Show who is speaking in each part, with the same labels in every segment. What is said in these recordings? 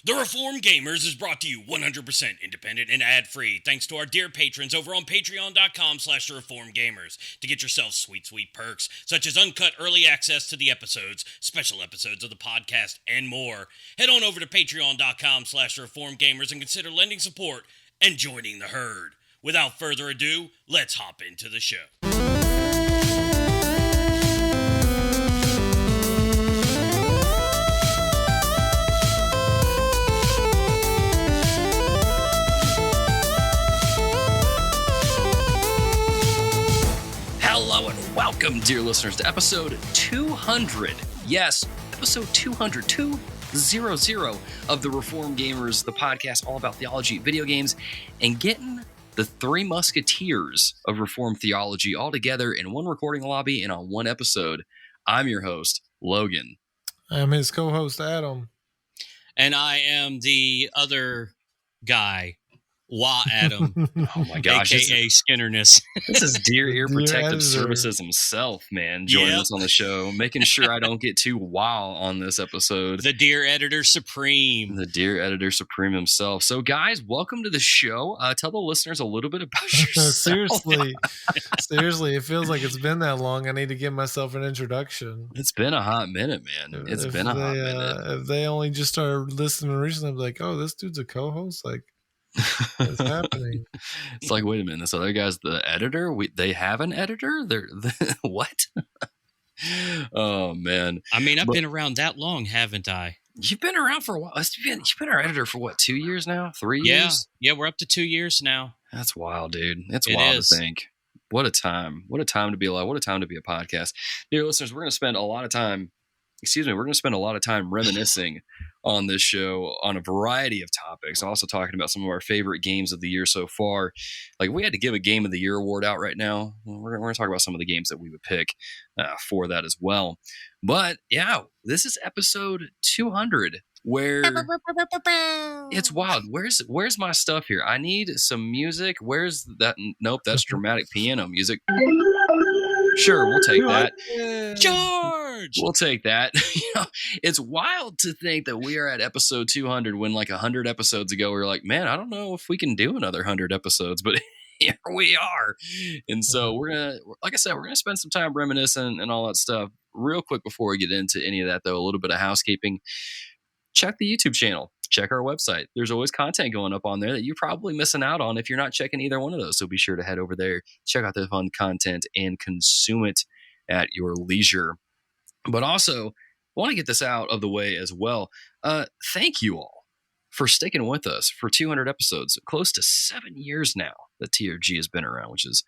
Speaker 1: The Reform Gamers is brought to you 100% independent and ad-free thanks to our dear patrons over on patreon.com/thereformgamers to get yourself sweet, sweet perks such as uncut early access to the episodes, special episodes of the podcast, and more. Head on over to patreon.com/theformgamers and consider lending support and joining the herd. Without further ado, let's hop into the show.
Speaker 2: Hello and welcome, dear listeners, to episode 200. Yes, episode 200, 200 of The Reform Gamers, the podcast all about theology, video games, and getting the three musketeers of Reformed theology all together in one recording lobby and on one episode. I'm your host, Logan.
Speaker 3: I'm his co-host, Adam.
Speaker 1: And I am the other guy, Adam.
Speaker 2: Oh my gosh.
Speaker 1: AKA Skinnerness.
Speaker 2: This is Dear Ear Protective
Speaker 3: Editor.
Speaker 2: Services himself, man, joining us on the show, making sure I don't get too wild on this episode.
Speaker 1: The Dear Editor Supreme.
Speaker 2: The Dear Editor Supreme himself. So, guys, welcome to the show. Tell the listeners a little bit about yourself.
Speaker 3: Seriously, it feels like it's been that long. I need to give myself an introduction.
Speaker 2: It's been a hot minute, man. It's been a hot minute.
Speaker 3: If they only just started listening recently, I'd be like, oh, this dude's a co-host? Like, what's happening?
Speaker 2: It's like, wait a minute, this other guy's the editor? They have an editor? They're what? Oh, man.
Speaker 1: I mean, I've been around that long, haven't I?
Speaker 2: You've been around for a while. You've been our editor for what, 2 years now? 3 years?
Speaker 1: Yeah, we're up to 2 years now.
Speaker 2: That's wild, dude. It's wild to think. What a time. What a time to be alive. What a time to be a podcast. Dear listeners, we're going to spend a lot of time reminiscing on this show on a variety of topics. Also talking about some of our favorite games of the year so far. Like, we had to give a Game of the Year award out right now. We're going to talk about some of the games that we would pick for that as well. But yeah, this is episode 200, where it's wild. Where's my stuff here? I need some music. Where's that? Nope, that's dramatic piano music. Sure, we'll take that.
Speaker 1: George!
Speaker 2: We'll take that. It's wild to think that we are at episode 200 when like 100 episodes ago we were like, man, I don't know if we can do another 100 episodes, but here we are. And so we're going to spend some time reminiscing and all that stuff. Real quick before we get into any of that, though, a little bit of housekeeping. Check the YouTube channel. Check our website. There's always content going up on there that you're probably missing out on if you're not checking either one of those. So be sure to head over there, check out the fun content, and consume it at your leisure. But also, I want to get this out of the way as well. Thank you all for sticking with us for 200 episodes, close to 7 years now that TRG has been around, which is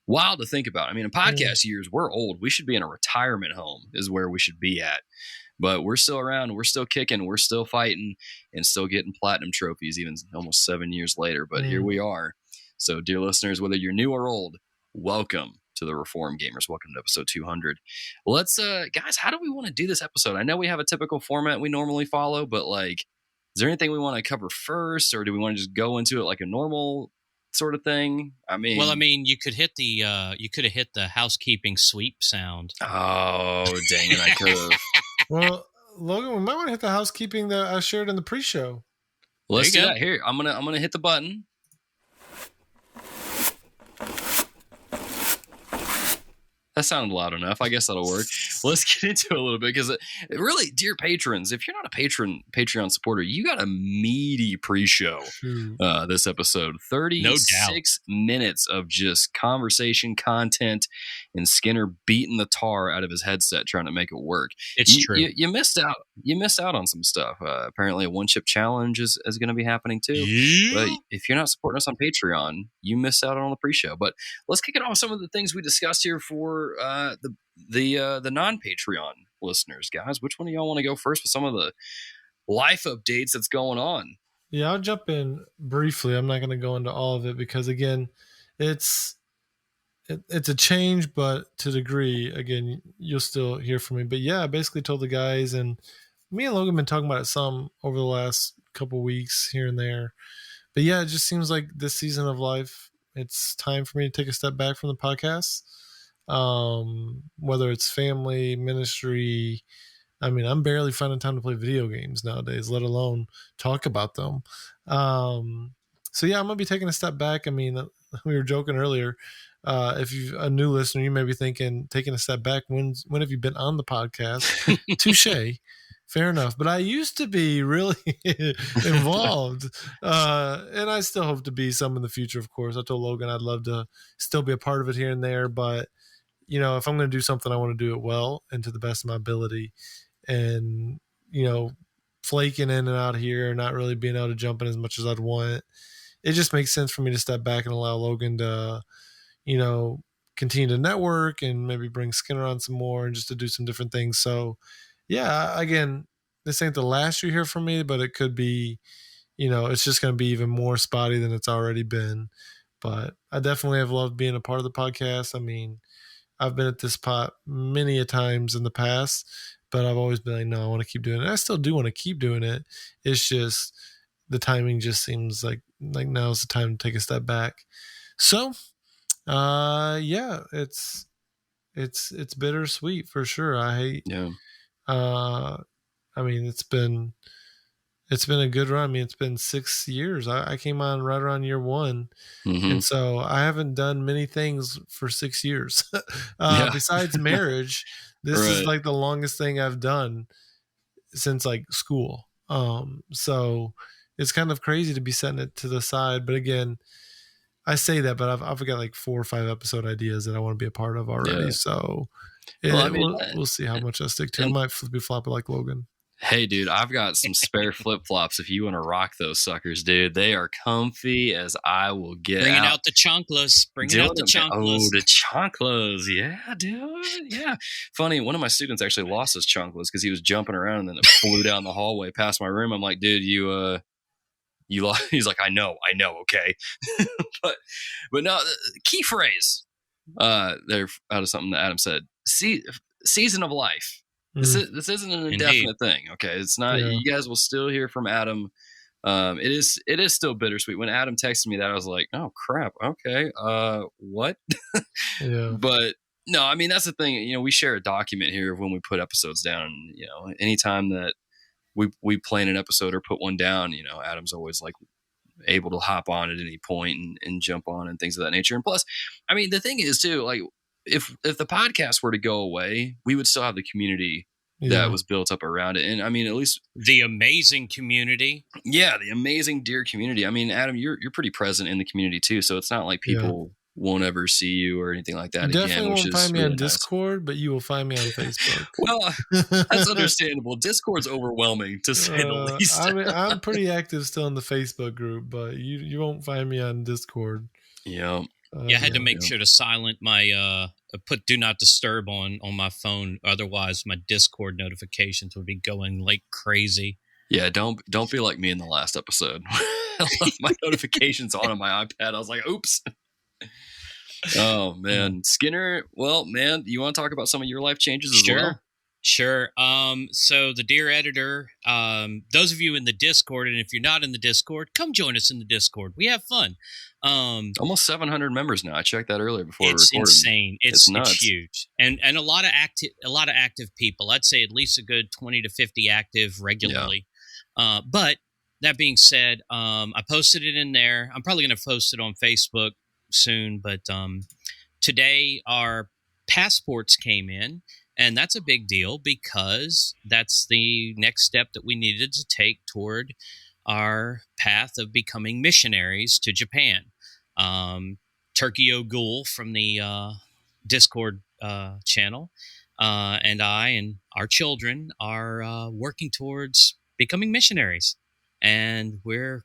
Speaker 2: wild to think about. I mean, in podcast years, we're old. We should be in a retirement home is where we should be at. But we're still around, we're still kicking, we're still fighting, and still getting platinum trophies even almost 7 years later. But here we are. So, dear listeners, whether you're new or old, welcome to the Reform Gamers. Welcome to episode 200. Let's, guys, how do we want to do this episode? I know we have a typical format we normally follow, but like, is there anything we want to cover first, or do we want to just go into it like a normal sort of thing? I mean,
Speaker 1: you could hit the you could have hit the housekeeping sweep sound.
Speaker 2: Oh, dang it, I could have.
Speaker 3: Well, Logan, we might want to hit the housekeeping that I shared in the pre-show.
Speaker 2: Let's do that. Here, I'm gonna hit the button. That sounded loud enough. I guess that'll work. Let's get into it a little bit because really, dear patrons, if you're not a Patreon supporter, you got a meaty pre-show this episode. 36 minutes of just conversation, content, and Skinner beating the tar out of his headset trying to make it work.
Speaker 1: It's true.
Speaker 2: You missed out. You missed out on some stuff. Apparently, a one-chip challenge is going to be happening too.
Speaker 1: Yeah.
Speaker 2: But if you're not supporting us on Patreon, you missed out on the pre-show. But let's kick it off with some of the things we discussed here for the non-Patreon listeners, guys. Which one of y'all want to go first with some of the life updates that's going on?
Speaker 3: Yeah, I'll jump in briefly. I'm not going to go into all of it because, again, it's a change, but to a degree, again, you'll still hear from me. But yeah, I basically told the guys, and me and Logan have been talking about it some over the last couple weeks here and there. But yeah, it just seems like this season of life, it's time for me to take a step back from the podcast. Whether it's family, ministry, I mean, I'm barely finding time to play video games nowadays, let alone talk about them. So yeah, I'm gonna be taking a step back. I mean, we were joking earlier. If you're a new listener, you may be thinking, taking a step back. When have you been on the podcast? Touche. Fair enough. But I used to be really involved. And I still hope to be some in the future, of course. I told Logan I'd love to still be a part of it here and there. But, if I'm going to do something, I want to do it well and to the best of my ability. And, flaking in and out here, not really being able to jump in as much as I'd want. It just makes sense for me to step back and allow Logan to, continue to network and maybe bring Skinner on some more and just to do some different things. So, yeah, again, this ain't the last you hear from me, but it could be, it's just going to be even more spotty than it's already been. But I definitely have loved being a part of the podcast. I mean, I've been at this pot many a times in the past, but I've always been like, no, I want to keep doing it. I still do want to keep doing it. It's just the timing just seems like now's the time to take a step back. So, yeah, it's bittersweet for sure. I hate.
Speaker 2: Yeah.
Speaker 3: I mean, it's been a good run. I mean, it's been 6 years. I came on right around year 1.
Speaker 2: Mm-hmm.
Speaker 3: And so I haven't done many things for 6 years. Besides marriage, this is like the longest thing I've done since like school. So it's kind of crazy to be setting it to the side. But again, I say that, but I've got like 4 or 5 episode ideas that I want to be a part of already. Yeah. So we'll see how much I stick to. I might be flopping like Logan.
Speaker 2: Hey, dude, I've got some spare flip-flops if you want to rock those suckers, dude. They are comfy as I will get.
Speaker 1: Bringing out the chanclas. Oh,
Speaker 2: the chanclas. Yeah, dude. Yeah. Funny, one of my students actually lost his chanclas because he was jumping around and then it flew down the hallway past my room. I'm like, dude, you lost. He's like, I know, okay. but no, key phrase there out of something that Adam said. Season of life. This isn't an indefinite thing. Okay, it's not. Yeah. You guys will still hear from Adam. It is still bittersweet. When Adam texted me that, I was like, oh crap. Okay. What?
Speaker 3: Yeah.
Speaker 2: But no, I mean that's the thing. We share a document here of when we put episodes down. Anytime that we plan an episode or put one down, Adam's always like able to hop on at any point and jump on and things of that nature. And plus, I mean, the thing is too, like. If the podcast were to go away, we would still have the community that was built up around it. And I mean, at least
Speaker 1: the amazing community.
Speaker 2: Yeah, the amazing deer community. I mean, Adam, you're pretty present in the community too, so it's not like people won't ever see you or anything like that.
Speaker 3: You definitely won't find me on Discord, but you will find me on Facebook.
Speaker 2: Well, that's understandable. Discord's overwhelming to say the least.
Speaker 3: I mean, I'm pretty active still in the Facebook group, but you won't find me on Discord.
Speaker 2: Yeah.
Speaker 1: I had to make sure to silent my put do not disturb on my phone. Otherwise, my Discord notifications would be going like crazy.
Speaker 2: Yeah, don't be like me in the last episode. I left my notifications on my iPad. I was like, oops. Oh man, Skinner. Well, man, you want to talk about some of your life changes as well?
Speaker 1: Sure. So the Dear Editor, those of you in the Discord, and if you're not in the Discord, come join us in the Discord. We have fun.
Speaker 2: Almost 700 members now. I checked that earlier before we recorded.
Speaker 1: It's insane. It's huge. And a lot of active people. I'd say at least a good 20 to 50 active regularly. Yeah. But that being said, I posted it in there. I'm probably going to post it on Facebook soon, but today our passports came in. And that's a big deal because that's the next step that we needed to take toward our path of becoming missionaries to Japan. Turkey O'Ghoul from the Discord channel and I and our children are working towards becoming missionaries. And we're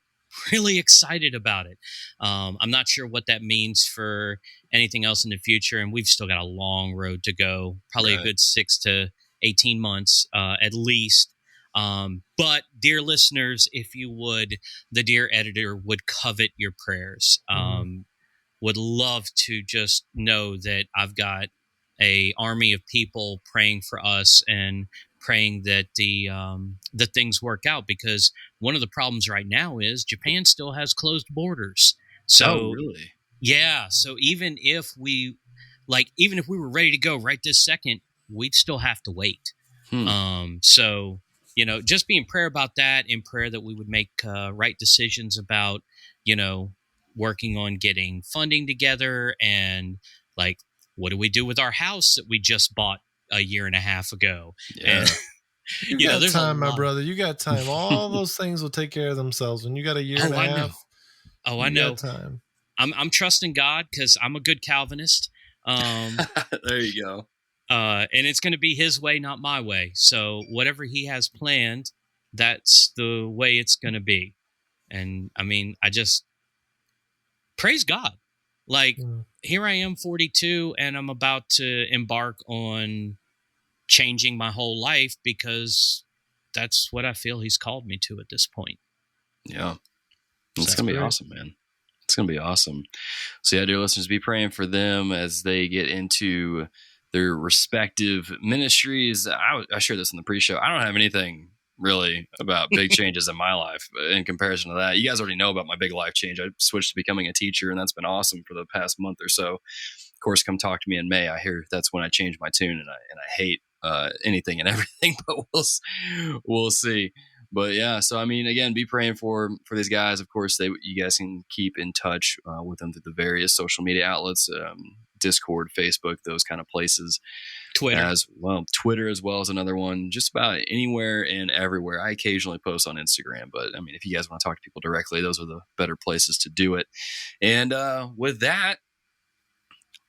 Speaker 1: really excited about it. I'm not sure what that means for anything else in the future, and we've still got a long road to go, probably a good 6 to 18 months at least. But dear listeners, if you would, the Dear Editor would covet your prayers. Would love to just know that I've got a army of people praying for us and praying that the things work out, because one of the problems right now is Japan still has closed borders. So
Speaker 2: really?
Speaker 1: Yeah. So even if we were ready to go right this second, we'd still have to wait.
Speaker 4: So, just be in prayer about that, in prayer that we would make right decisions about, working on getting funding together and like, what do we do with our house that we just bought a year and a half ago?
Speaker 2: Yeah.
Speaker 4: And,
Speaker 3: You got
Speaker 4: there's
Speaker 3: time,
Speaker 4: a
Speaker 3: my
Speaker 4: lot.
Speaker 3: brother. You got time. All those things will take care of themselves. When you got a year and a
Speaker 4: I know.
Speaker 3: half,
Speaker 4: I
Speaker 3: you
Speaker 4: know.
Speaker 3: got time.
Speaker 4: I'm trusting God because I'm a good Calvinist.
Speaker 2: There you go.
Speaker 4: And it's going to be His way, not my way. So whatever He has planned, that's the way it's going to be. And I mean, I just praise God. Like, here I am, 42, and I'm about to embark on changing my whole life because that's what I feel He's called me to at this point.
Speaker 2: Yeah. It's going to be awesome, man. It's going to be awesome. So yeah, dear listeners, be praying for them as they get into their respective ministries. I shared this in the pre-show. I don't have anything really about big changes in my life in comparison to that. You guys already know about my big life change. I switched to becoming a teacher, and that's been awesome for the past month or so. Of course, come talk to me in May. I hear that's when I change my tune, and I hate anything and everything, but we'll see. But yeah, so I mean, again, be praying for these guys. Of course, you guys can keep in touch with them through the various social media outlets, Discord, Facebook, those kind of places.
Speaker 4: Twitter
Speaker 2: as well. Twitter as well as another one. Just about anywhere and everywhere. I occasionally post on Instagram, but I mean, if you guys want to talk to people directly, those are the better places to do it. And with that,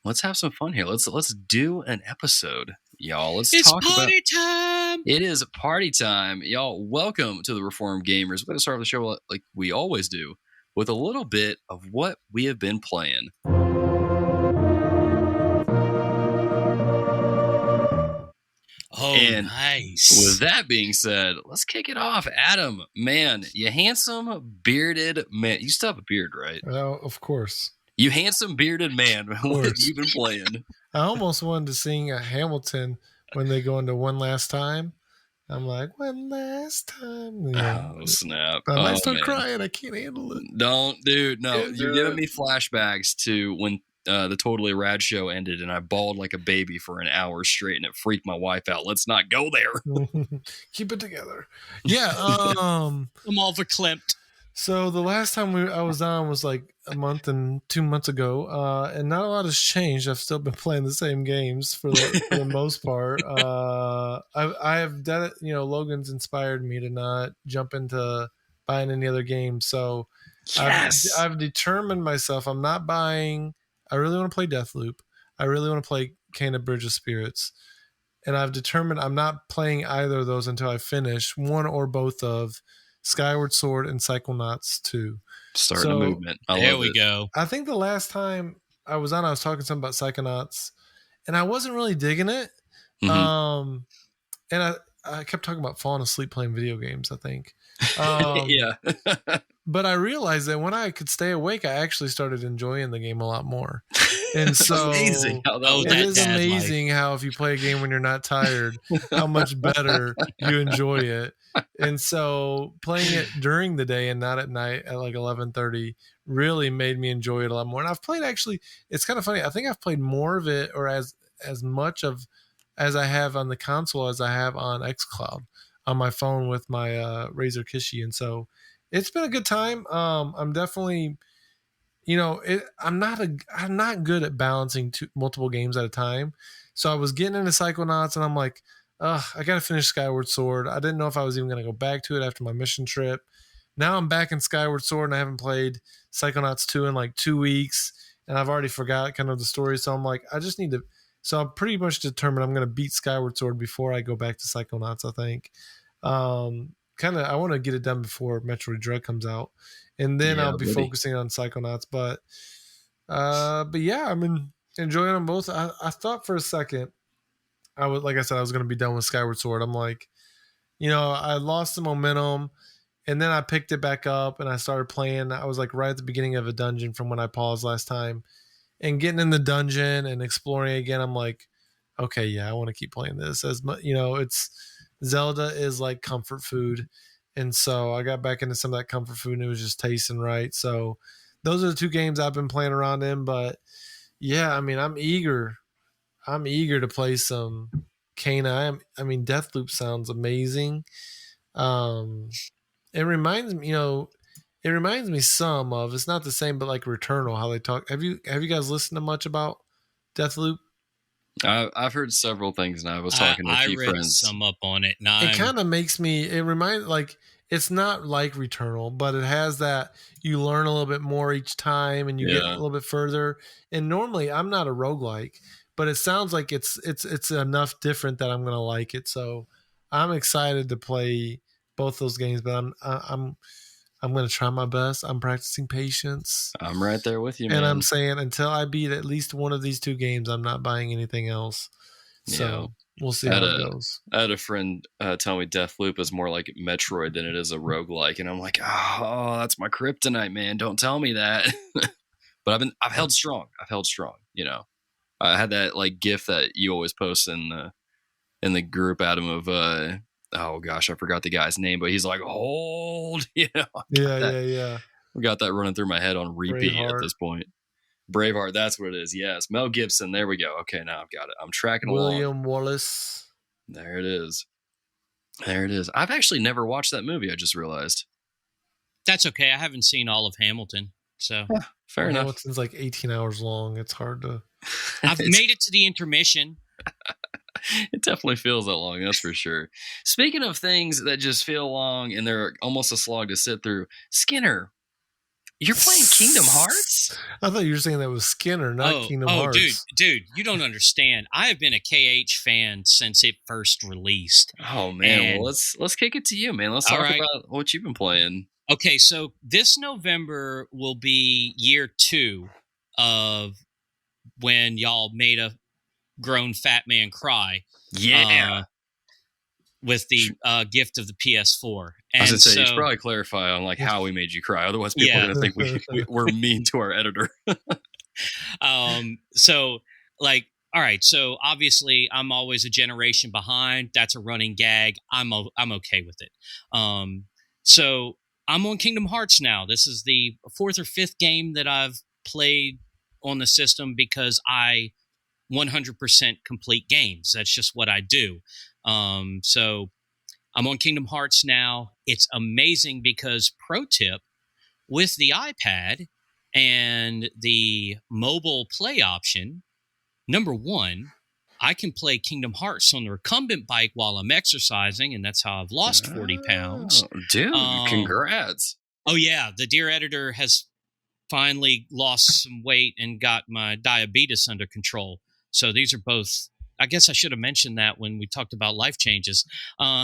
Speaker 2: let's have some fun here. Let's do an episode, y'all. It's talk
Speaker 4: party time.
Speaker 2: It is party time, y'all. Welcome to the Reformed Gamers. We're going to start the show like we always do with a little bit of what we have been playing.
Speaker 4: Oh,
Speaker 2: and
Speaker 4: nice.
Speaker 2: With that being said, let's kick it off. Adam, man, you handsome bearded man. You still have a beard, right?
Speaker 3: Oh, of course.
Speaker 2: You handsome bearded man. What have you been playing?
Speaker 3: I almost wanted to sing Hamilton when they go into One Last Time. I'm like, one last time.
Speaker 2: Yeah. Oh, snap.
Speaker 3: I might start crying. I can't handle it.
Speaker 2: Don't, dude. No, you're giving me flashbacks to when the Totally Rad show ended and I bawled like a baby for an hour straight and it freaked my wife out. Let's not go there.
Speaker 3: Keep it together. Yeah.
Speaker 4: I'm all verklempt.
Speaker 3: So the last time I was on was like a month and 2 months ago, and not a lot has changed. I've still been playing the same games for the most part. I have done it. Logan's inspired me to not jump into buying any other games. So
Speaker 2: yes.
Speaker 3: I've determined myself. I'm not buying. I really want to play Deathloop. I really want to play Kena Bridge of Spirits. And I've determined I'm not playing either of those until I finish one or both of Skyward Sword and Psychonauts 2.
Speaker 2: Starting a movement.
Speaker 4: There we go.
Speaker 3: I think the last time I was on, I was talking something about Psychonauts, and I wasn't really digging it. Mm-hmm. And I kept talking about falling asleep playing video games, I think.
Speaker 2: Yeah.
Speaker 3: But I realized that when I could stay awake, I actually started enjoying the game a lot more. And so
Speaker 2: amazing
Speaker 3: it is amazing how if you play a game when you're not tired, how much better you enjoy it. And so playing it during the day and not at night at like 11:30 really made me enjoy it a lot more. And I've played it's kind of funny. I think I've played more of it or as much of as I have on the console as I have on xCloud on my phone with my Razer Kishi. And so it's been a good time. I'm definitely, I'm not good at balancing multiple games at a time. So I was getting into Psychonauts and I'm like, I got to finish Skyward Sword. I didn't know if I was even going to go back to it after my mission trip. Now I'm back in Skyward Sword and I haven't played Psychonauts 2 in like 2 weeks. And I've already forgot kind of the story. So I'm like, I just need to. So I'm pretty much determined I'm going to beat Skyward Sword before I go back to Psychonauts, I think. I want to get it done before Metroid Dread comes out. And then I'll be focusing on Psychonauts. But yeah, I'm enjoying them both. I thought for a second, I was going to be done with Skyward Sword. I'm like, I lost the momentum and then I picked it back up and I started playing. I was like right at the beginning of a dungeon from when I paused last time and getting in the dungeon and exploring again. I'm like, okay, yeah, I want to keep playing this as much, it's Zelda is like comfort food. And so I got back into some of that comfort food and it was just tasting right. So those are the two games I've been playing around in, but yeah, I'm eager to play some Kana. I mean, Deathloop sounds amazing. It reminds me, it reminds me some of. It's not the same, but like Returnal, how they talk. Have you guys listened to much about Deathloop?
Speaker 2: I've heard several things, and I was talking to a few
Speaker 4: I read
Speaker 2: friends.
Speaker 4: some up on it.
Speaker 3: It kind of makes me. It reminds like it's not like Returnal, but it has that you learn a little bit more each time, and you get a little bit further. And normally, I'm not a roguelike, but it sounds like it's enough different that I'm gonna like it. So I'm excited to play both those games, but I'm going to try my best. I'm practicing patience.
Speaker 2: I'm right there with you, man.
Speaker 3: And I'm saying until I beat at least one of these two games, I'm not buying anything else. So we'll see how it goes.
Speaker 2: I had a friend tell me Deathloop is more like Metroid than it is a roguelike. And I'm like, oh, that's my kryptonite, man. Don't tell me that. But I've held strong. I had that like GIF that you always post in the group, Adam, of oh gosh, I forgot the guy's name, but he's like, hold,
Speaker 3: Yeah.
Speaker 2: We got that running through my head on repeat at this point. Braveheart, that's what it is. Yes, Mel Gibson. There we go. Okay, now I've got it. I'm tracking along.
Speaker 3: William Wallace.
Speaker 2: There it is. I've actually never watched that movie. I just realized.
Speaker 4: That's okay. I haven't seen all of Hamilton, so
Speaker 2: fair enough.
Speaker 3: Hamilton's like 18 hours long. It's hard to.
Speaker 4: I've made it to the intermission.
Speaker 2: It definitely feels that long, that's for sure. Speaking of things that just feel long and they're almost a slog to sit through, Skinner, you're playing Kingdom Hearts?
Speaker 3: I thought you were saying that was Skinner, not Kingdom Hearts.
Speaker 4: Oh, dude, you don't understand. I have been a KH fan since it first released.
Speaker 2: Oh man, well, let's kick it to you, man. Let's talk about what you've been playing.
Speaker 4: Okay, so this November will be year 2 of when y'all made a grown fat man cry.
Speaker 2: Yeah.
Speaker 4: With the gift of the PS4. And
Speaker 2: I was going to say, you should probably clarify on like how we made you cry. Otherwise people are going to think we're mean to our editor.
Speaker 4: So like, all right. So obviously I'm always a generation behind. That's a running gag. I'm okay with it. So I'm on Kingdom Hearts now. This is the 4th or 5th game that I've played on the system because I 100% complete games. That's just what I do. So I'm on Kingdom Hearts now. It's amazing because, pro tip, with the iPad and the mobile play option, number one, I can play Kingdom Hearts on the recumbent bike while I'm exercising, and that's how I've lost 40 pounds.
Speaker 2: Dude, congrats.
Speaker 4: Oh, yeah. The dear editor has finally lost some weight and got my diabetes under control. So these are both, I guess I should have mentioned that when we talked about life changes. So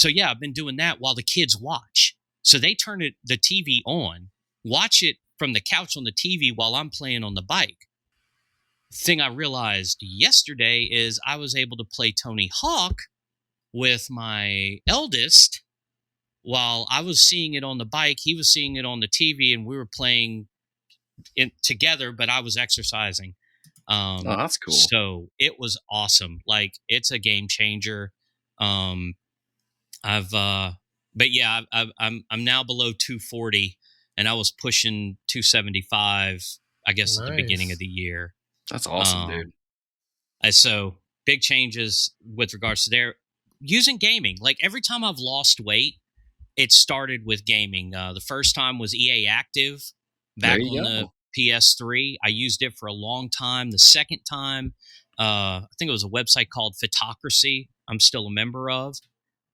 Speaker 4: yeah, I've been doing that while the kids watch. So they turn the TV on, watch it from the couch on the TV while I'm playing on the bike. Thing I realized yesterday is I was able to play Tony Hawk with my eldest while I was seeing it on the bike. He was seeing it on the TV, and we were playing together, but I was exercising.
Speaker 2: Oh, that's cool.
Speaker 4: So it was awesome. Like, it's a game changer. I'm now below 240, and I was pushing 275, I guess, at the beginning of the year.
Speaker 2: That's awesome, dude.
Speaker 4: So big changes with regards to their using gaming. Like, every time I've lost weight, it started with gaming. The first time was EA Active back on the PS3. I used it for a long time. The second time, I think it was a website called Fitocracy, I'm still a member of,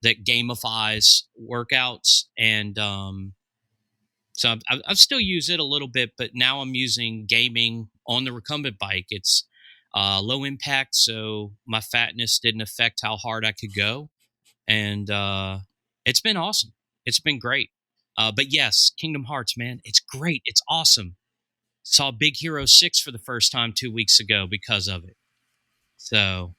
Speaker 4: that gamifies workouts. And so I've still used it a little bit, but now I'm using gaming on the recumbent bike. It's low impact, so my fatness didn't affect how hard I could go. And it's been awesome. It's been great. But yes, Kingdom Hearts, man, it's great. It's awesome. Saw Big Hero 6 for the first time 2 weeks ago because of it. So,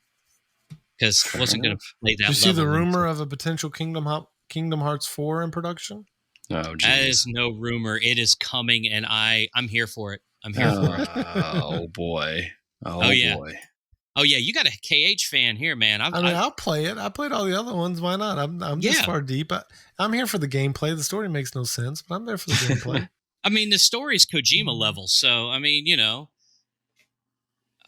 Speaker 4: because I wasn't going to play that.
Speaker 3: Did you see the rumor of a potential Kingdom Hearts 4 in production?
Speaker 2: Oh, geez.
Speaker 4: That is no rumor. It is coming, and I'm here for it. I'm here for it.
Speaker 2: Oh, boy.
Speaker 4: Oh, yeah. Boy. Oh, yeah. You got a KH fan here, man.
Speaker 3: I'll play it. I played all the other ones. Why not? I'm this far deep. I'm here for the gameplay. The story makes no sense, but I'm there for the gameplay.
Speaker 4: I mean, the story's Kojima level, so, I mean,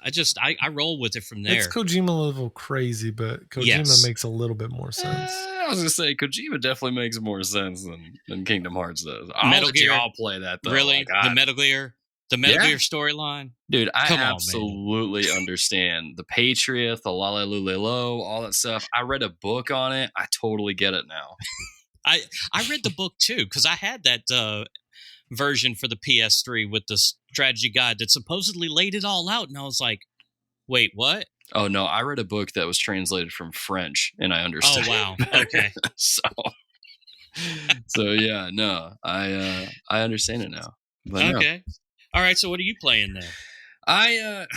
Speaker 4: I roll with it from there.
Speaker 3: It's Kojima level crazy, but Kojima makes a little bit more sense.
Speaker 2: I was gonna say Kojima definitely makes more sense than Kingdom Hearts does.
Speaker 4: Metal Gear,
Speaker 2: I'll play that though.
Speaker 4: Really,
Speaker 2: Like,
Speaker 4: the Metal Gear storyline.
Speaker 2: Dude, I
Speaker 4: Come on,
Speaker 2: absolutely understand the Patriot, the La La Lulelo, all that stuff. I read a book on it. I totally get it now.
Speaker 4: I read the book too because I had that version for the PS3 with the strategy guide that supposedly laid it all out, and I was like, "Wait, what?"
Speaker 2: Oh no, I read a book that was translated from French, and I understood.
Speaker 4: Oh wow,
Speaker 2: it.
Speaker 4: okay.
Speaker 2: So yeah, no, I understand it now. But
Speaker 4: okay, all right. So what are you playing then?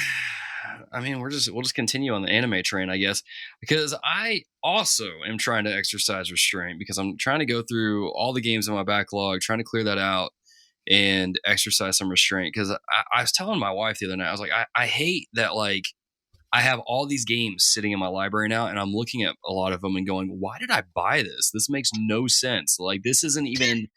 Speaker 2: I mean, we'll just continue on the anime train, I guess, because I also am trying to exercise restraint because I'm trying to go through all the games in my backlog, trying to clear that out and exercise some restraint. Because I was telling my wife the other night, I was like, I hate that, like, I have all these games sitting in my library now, and I'm looking at a lot of them and going, why did I buy this? This makes no sense. Like, this isn't even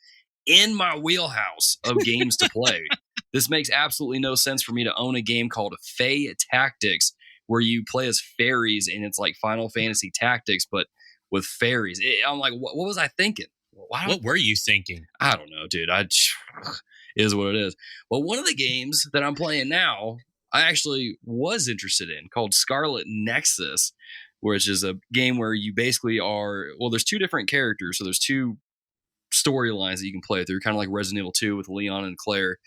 Speaker 2: in my wheelhouse of games to play. This makes absolutely no sense for me to own a game called Fae Tactics, where you play as fairies, and it's like Final Fantasy Tactics, but with fairies. I'm like, what was I thinking?
Speaker 4: What were you thinking?
Speaker 2: I don't know, dude. It is what it is. Well, one of the games that I'm playing now, I actually was interested in, called Scarlet Nexus, which is a game where you basically are, well, there's two different characters, so there's two storylines that you can play through, kind of like Resident Evil 2 with Leon and Claire.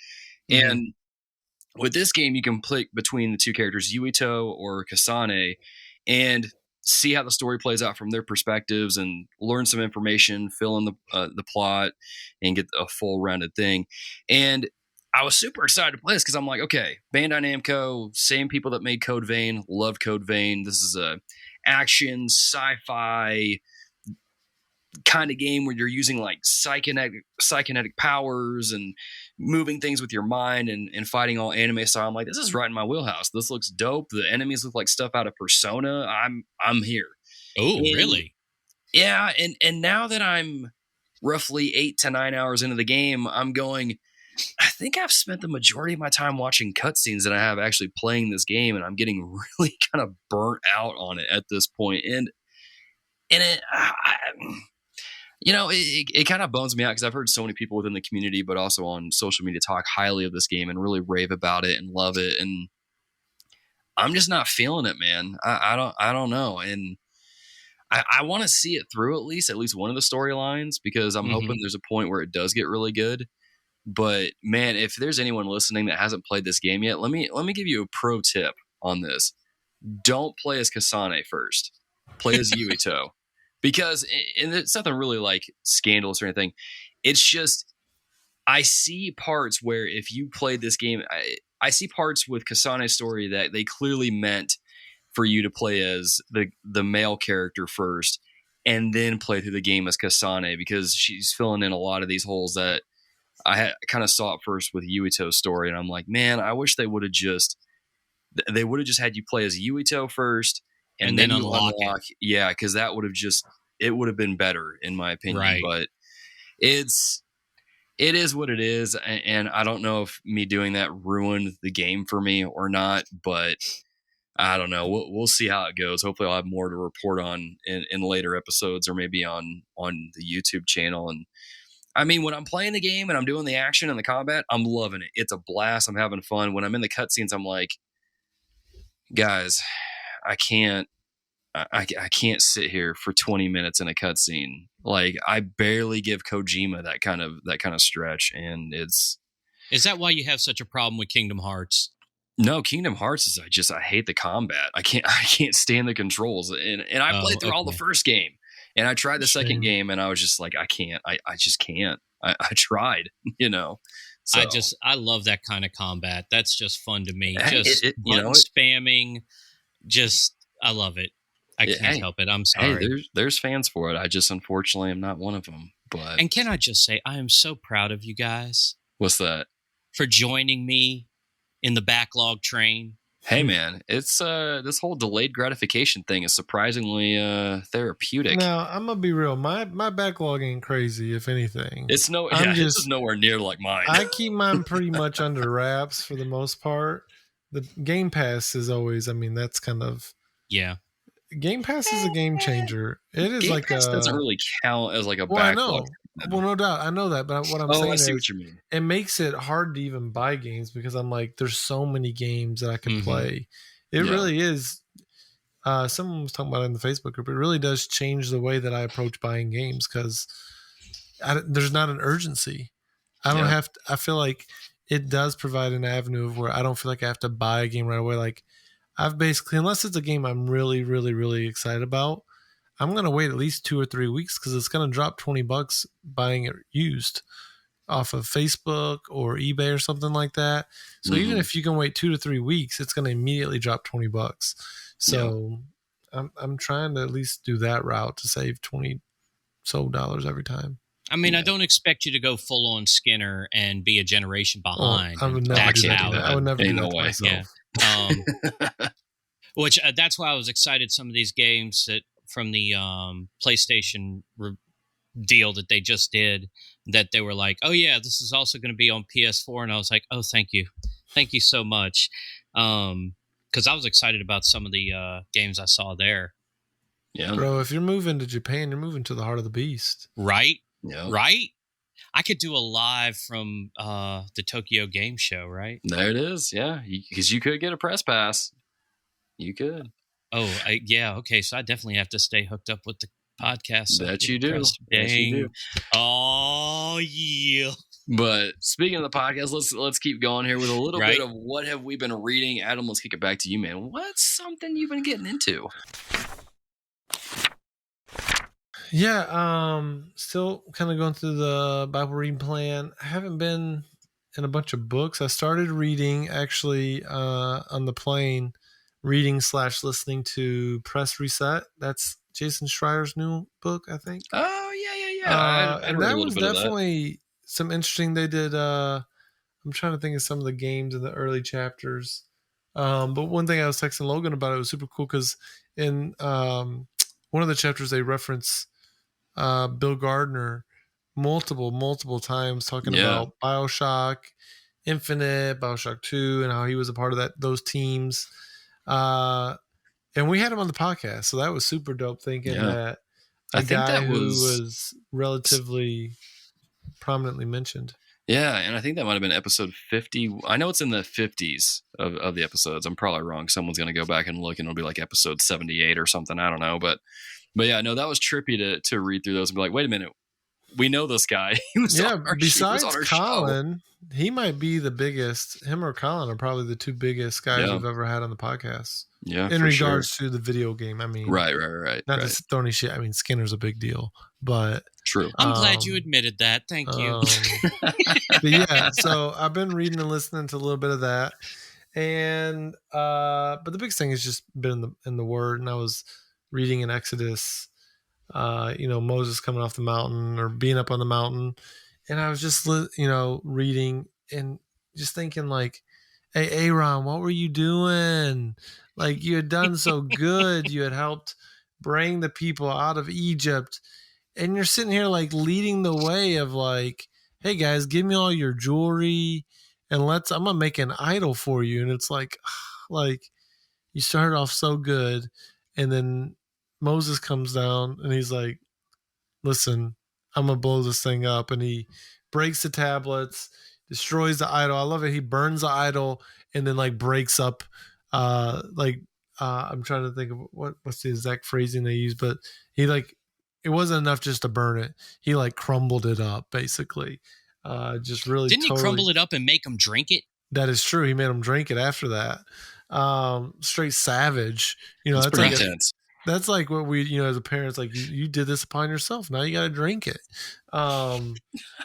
Speaker 2: Mm-hmm. And with this game, you can pick between the two characters, Yuito or Kasane, and see how the story plays out from their perspectives and learn some information, fill in the plot, and get a full rounded thing. And I was super excited to play this because I'm like, okay, Bandai Namco, same people that made Code Vein, love Code Vein. This is a action, sci-fi kind of game where you're using like psychonetic powers and moving things with your mind and fighting all anime style. I'm like, this is right in my wheelhouse. This looks dope. The enemies look like stuff out of Persona. I'm here.
Speaker 4: Oh, really?
Speaker 2: Yeah. And now that I'm roughly 8 to 9 hours into the game, I'm going, I think I've spent the majority of my time watching cutscenes than I have actually playing this game. And I'm getting really kind of burnt out on it at this point. And it kind of bones me out because I've heard so many people within the community, but also on social media, talk highly of this game and really rave about it and love it. And I'm just not feeling it, man. I don't know. And I want to see it through at least one of the storylines, because I'm hoping there's a point where it does get really good. But man, if there's anyone listening that hasn't played this game yet, let me give you a pro tip on this. Don't play as Kasane first. Play as Yuito. Because, and it's nothing really like scandalous or anything. It's just, I see parts where if you played this game, I see parts with Kasane's story that they clearly meant for you to play as the male character first and then play through the game as Kasane, because she's filling in a lot of these holes that I kind of saw it first with Yuito's story. And I'm like, man, I wish they would have just had you play as Yuito first. And then unlock it. Yeah, because that would have it would have been better, in my opinion.
Speaker 4: Right.
Speaker 2: But it is what it is. And I don't know if me doing that ruined the game for me or not, but I don't know. We'll see how it goes. Hopefully I'll have more to report on in later episodes, or maybe on the YouTube channel. And I mean, when I'm playing the game and I'm doing the action and the combat, I'm loving it. It's a blast. I'm having fun. When I'm in the cutscenes, I'm like, guys, I can't sit here for 20 minutes in a cutscene. Like, I barely give Kojima that kind of stretch, and is
Speaker 4: that why you have such a problem with Kingdom Hearts?
Speaker 2: No, Kingdom Hearts is I hate the combat. I can't stand the controls, and I played through all the first game, and I tried the second game, and I was just like, I can't. I just can't. I tried, So.
Speaker 4: I love that kind of combat. That's just fun to me.
Speaker 2: Hey,
Speaker 4: just spamming. I love it. I can't help it. I'm sorry.
Speaker 2: Hey, there's fans for it. I just unfortunately am not one of them. But
Speaker 4: and can I just say, I am so proud of you guys.
Speaker 2: What's that?
Speaker 4: For joining me in the backlog train.
Speaker 2: Hey man, it's this whole delayed gratification thing is surprisingly therapeutic.
Speaker 3: Now, I'm gonna be real. My backlog ain't crazy, if anything.
Speaker 2: It's this is nowhere near like mine.
Speaker 3: I keep mine pretty much under wraps for the most part, the Game Pass is always. I mean, that's kind of
Speaker 4: Yeah.
Speaker 3: Game Pass is a game changer. It is
Speaker 2: Game
Speaker 3: like
Speaker 2: Pass doesn't really count as like a
Speaker 3: Well, I
Speaker 2: backlog.
Speaker 3: know. Well, no doubt, I know that. But what I'm
Speaker 2: Oh,
Speaker 3: saying
Speaker 2: I see
Speaker 3: is,
Speaker 2: what you mean.
Speaker 3: it makes it hard to even buy games because I'm like, there's so many games that I can
Speaker 4: Mhm.
Speaker 3: play. It
Speaker 2: Yeah.
Speaker 3: really is. Someone was talking about it in the Facebook group. It really does change the way that I approach buying games because there's not an urgency. I don't
Speaker 2: Yeah.
Speaker 3: have to, I feel like it does provide an avenue of where I don't feel like I have to buy a game right away. Like I've basically, unless it's a game I'm really, really, really excited about, I'm going to wait at least 2 or 3 weeks because it's going to drop $20 buying it used off of Facebook or eBay or something like that. So even
Speaker 2: Mhm.
Speaker 3: if you can wait 2 to 3 weeks, it's going to immediately drop $20. So I'm trying to at least do that route to save $20 every time.
Speaker 4: I mean,
Speaker 2: Yeah.
Speaker 4: I don't expect you to go full on Skinner and be a generation behind.
Speaker 3: I would
Speaker 4: and
Speaker 3: never
Speaker 4: back
Speaker 3: do that.
Speaker 4: out of
Speaker 3: I would
Speaker 4: it.
Speaker 3: never do
Speaker 2: Ain't
Speaker 3: that
Speaker 2: no
Speaker 3: to
Speaker 2: way.
Speaker 3: myself.
Speaker 4: Which that's why I was excited. Some of these games that from the PlayStation deal that they just did, that they were like, oh yeah, this is also going to be on PS4, and I was like, oh, thank you so much, because I was excited about some of the games I saw there.
Speaker 2: Yeah.
Speaker 3: Bro, if you're moving to Japan, you're moving to the heart of the beast.
Speaker 4: Right?
Speaker 2: Yeah.
Speaker 4: Right? I could do a live from the Tokyo Game Show, right?
Speaker 2: There it is. Yeah. Because you could get a press pass. You could.
Speaker 4: Oh, yeah. Okay, so I definitely have to stay hooked up with the podcast. So
Speaker 2: That you do. That you do.
Speaker 4: Oh yeah.
Speaker 2: But speaking of the podcast, let's keep going here with a little
Speaker 4: Right.
Speaker 2: bit of what have we been reading. Adam, let's kick it back to you, man. What's something you've been getting into?
Speaker 3: Yeah, still kind of going through the Bible reading plan. I haven't been in a bunch of books. I started reading actually on the plane, reading / listening to Press Reset. That's Jason Schreier's new book, I think.
Speaker 2: Oh yeah. I
Speaker 3: And
Speaker 2: read
Speaker 3: that
Speaker 2: a little
Speaker 3: was
Speaker 2: bit of that.
Speaker 3: definitely some interesting. They did. I'm trying to think of some of the games in the early chapters. But one thing I was texting Logan about, it was super cool because in one of the chapters they reference Bill Gardner multiple times talking about BioShock Infinite, BioShock 2, and how he was a part of those teams. And we had him on the podcast, so that was super dope. Thinking that a guy who was relatively prominently mentioned.
Speaker 2: Yeah, and I think that might have been episode 50. I know it's in the 50s of the episodes. I'm probably wrong. Someone's going to go back and look, and it'll be like episode 78 or something. I don't know, but yeah, no, that was trippy to read through those and be like, wait a minute, we know this guy.
Speaker 3: Besides Colin, he might be the biggest. Him or Colin are probably the two biggest guys we've ever had on the podcast.
Speaker 2: Yeah,
Speaker 3: in regards to the video game, I mean,
Speaker 2: right.
Speaker 3: Not just throwing shit. I mean, Skinner's a big deal, but
Speaker 2: true.
Speaker 4: I'm glad you admitted that. Thank you.
Speaker 3: But yeah, so I've been reading and listening to a little bit of that, and but the biggest thing has just been in the Word, and I was reading in Exodus. Moses coming off the mountain or being up on the mountain, and I was just reading and just thinking like, hey Aaron, what were you doing? Like, you had done so good. You had helped bring the people out of Egypt, and you're sitting here like leading the way of like, hey guys, give me all your jewelry and I'm gonna make an idol for you. And it's like you started off so good, and then Moses comes down and he's like, listen, I'm going to blow this thing up. And he breaks the tablets, destroys the idol. I love it. He burns the idol and then like breaks up. I'm trying to think of what's the exact phrasing they use, but he it wasn't enough just to burn it. He like crumbled it up basically. Just really
Speaker 4: Didn't he crumble it up and make them drink it?
Speaker 3: That is true. He made them drink it after that. Straight savage.
Speaker 2: That's
Speaker 3: that's
Speaker 2: pretty intense.
Speaker 3: That's like what we, as a parent, like you did this upon yourself. Now you got to drink it. But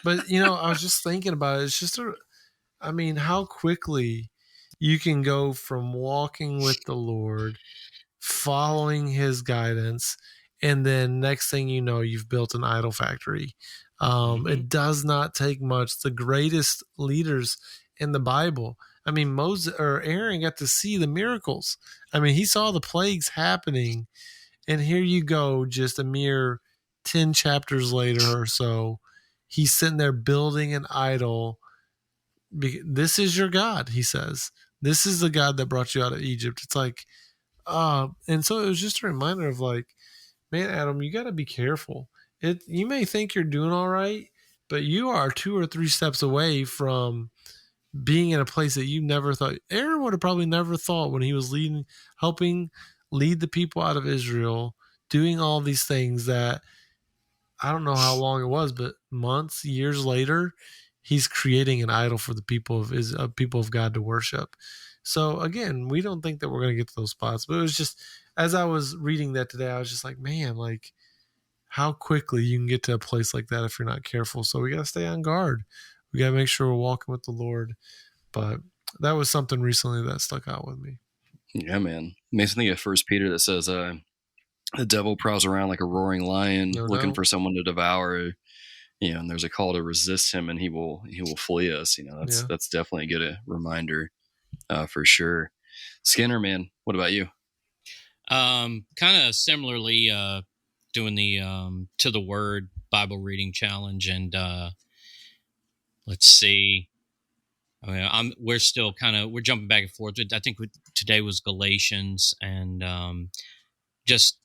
Speaker 3: I was just thinking about it. It's just how quickly you can go from walking with the Lord, following his guidance, and then next thing you know, you've built an idol factory. It does not take much. The greatest leaders in the Bible, Moses or Aaron got to see the miracles. He saw the plagues happening, and here you go, just a mere 10 chapters later or so, he's sitting there building an idol. This is your God, he says. This is the God that brought you out of Egypt. It's like, and so it was just a reminder of like, man, Adam, you got to be careful. You may think you're doing all right, but you are 2 or 3 steps away from being in a place that you never thought. Aaron would have probably never thought when he was helping lead the people out of Israel, doing all these things that I don't know how long it was, but months, years later, he's creating an idol for the people of God to worship. So again, we don't think that we're going to get to those spots, but it was just as I was reading that today, I was just like, man, like how quickly you can get to a place like that if you're not careful. So we got to stay on guard. We got to make sure we're walking with the Lord. But that was something recently that stuck out with me.
Speaker 2: Yeah, man. Makes me think of First Peter that says, the devil prowls around like a roaring lion, looking for someone to devour. And there's a call to resist him, and he will flee us. That's definitely a good reminder, for sure. Skinner, man, what about you?
Speaker 4: Kind of similarly, doing the To the Word Bible reading challenge, and let's see. I mean, we're still we're jumping back and forth. I think today was Galatians, and just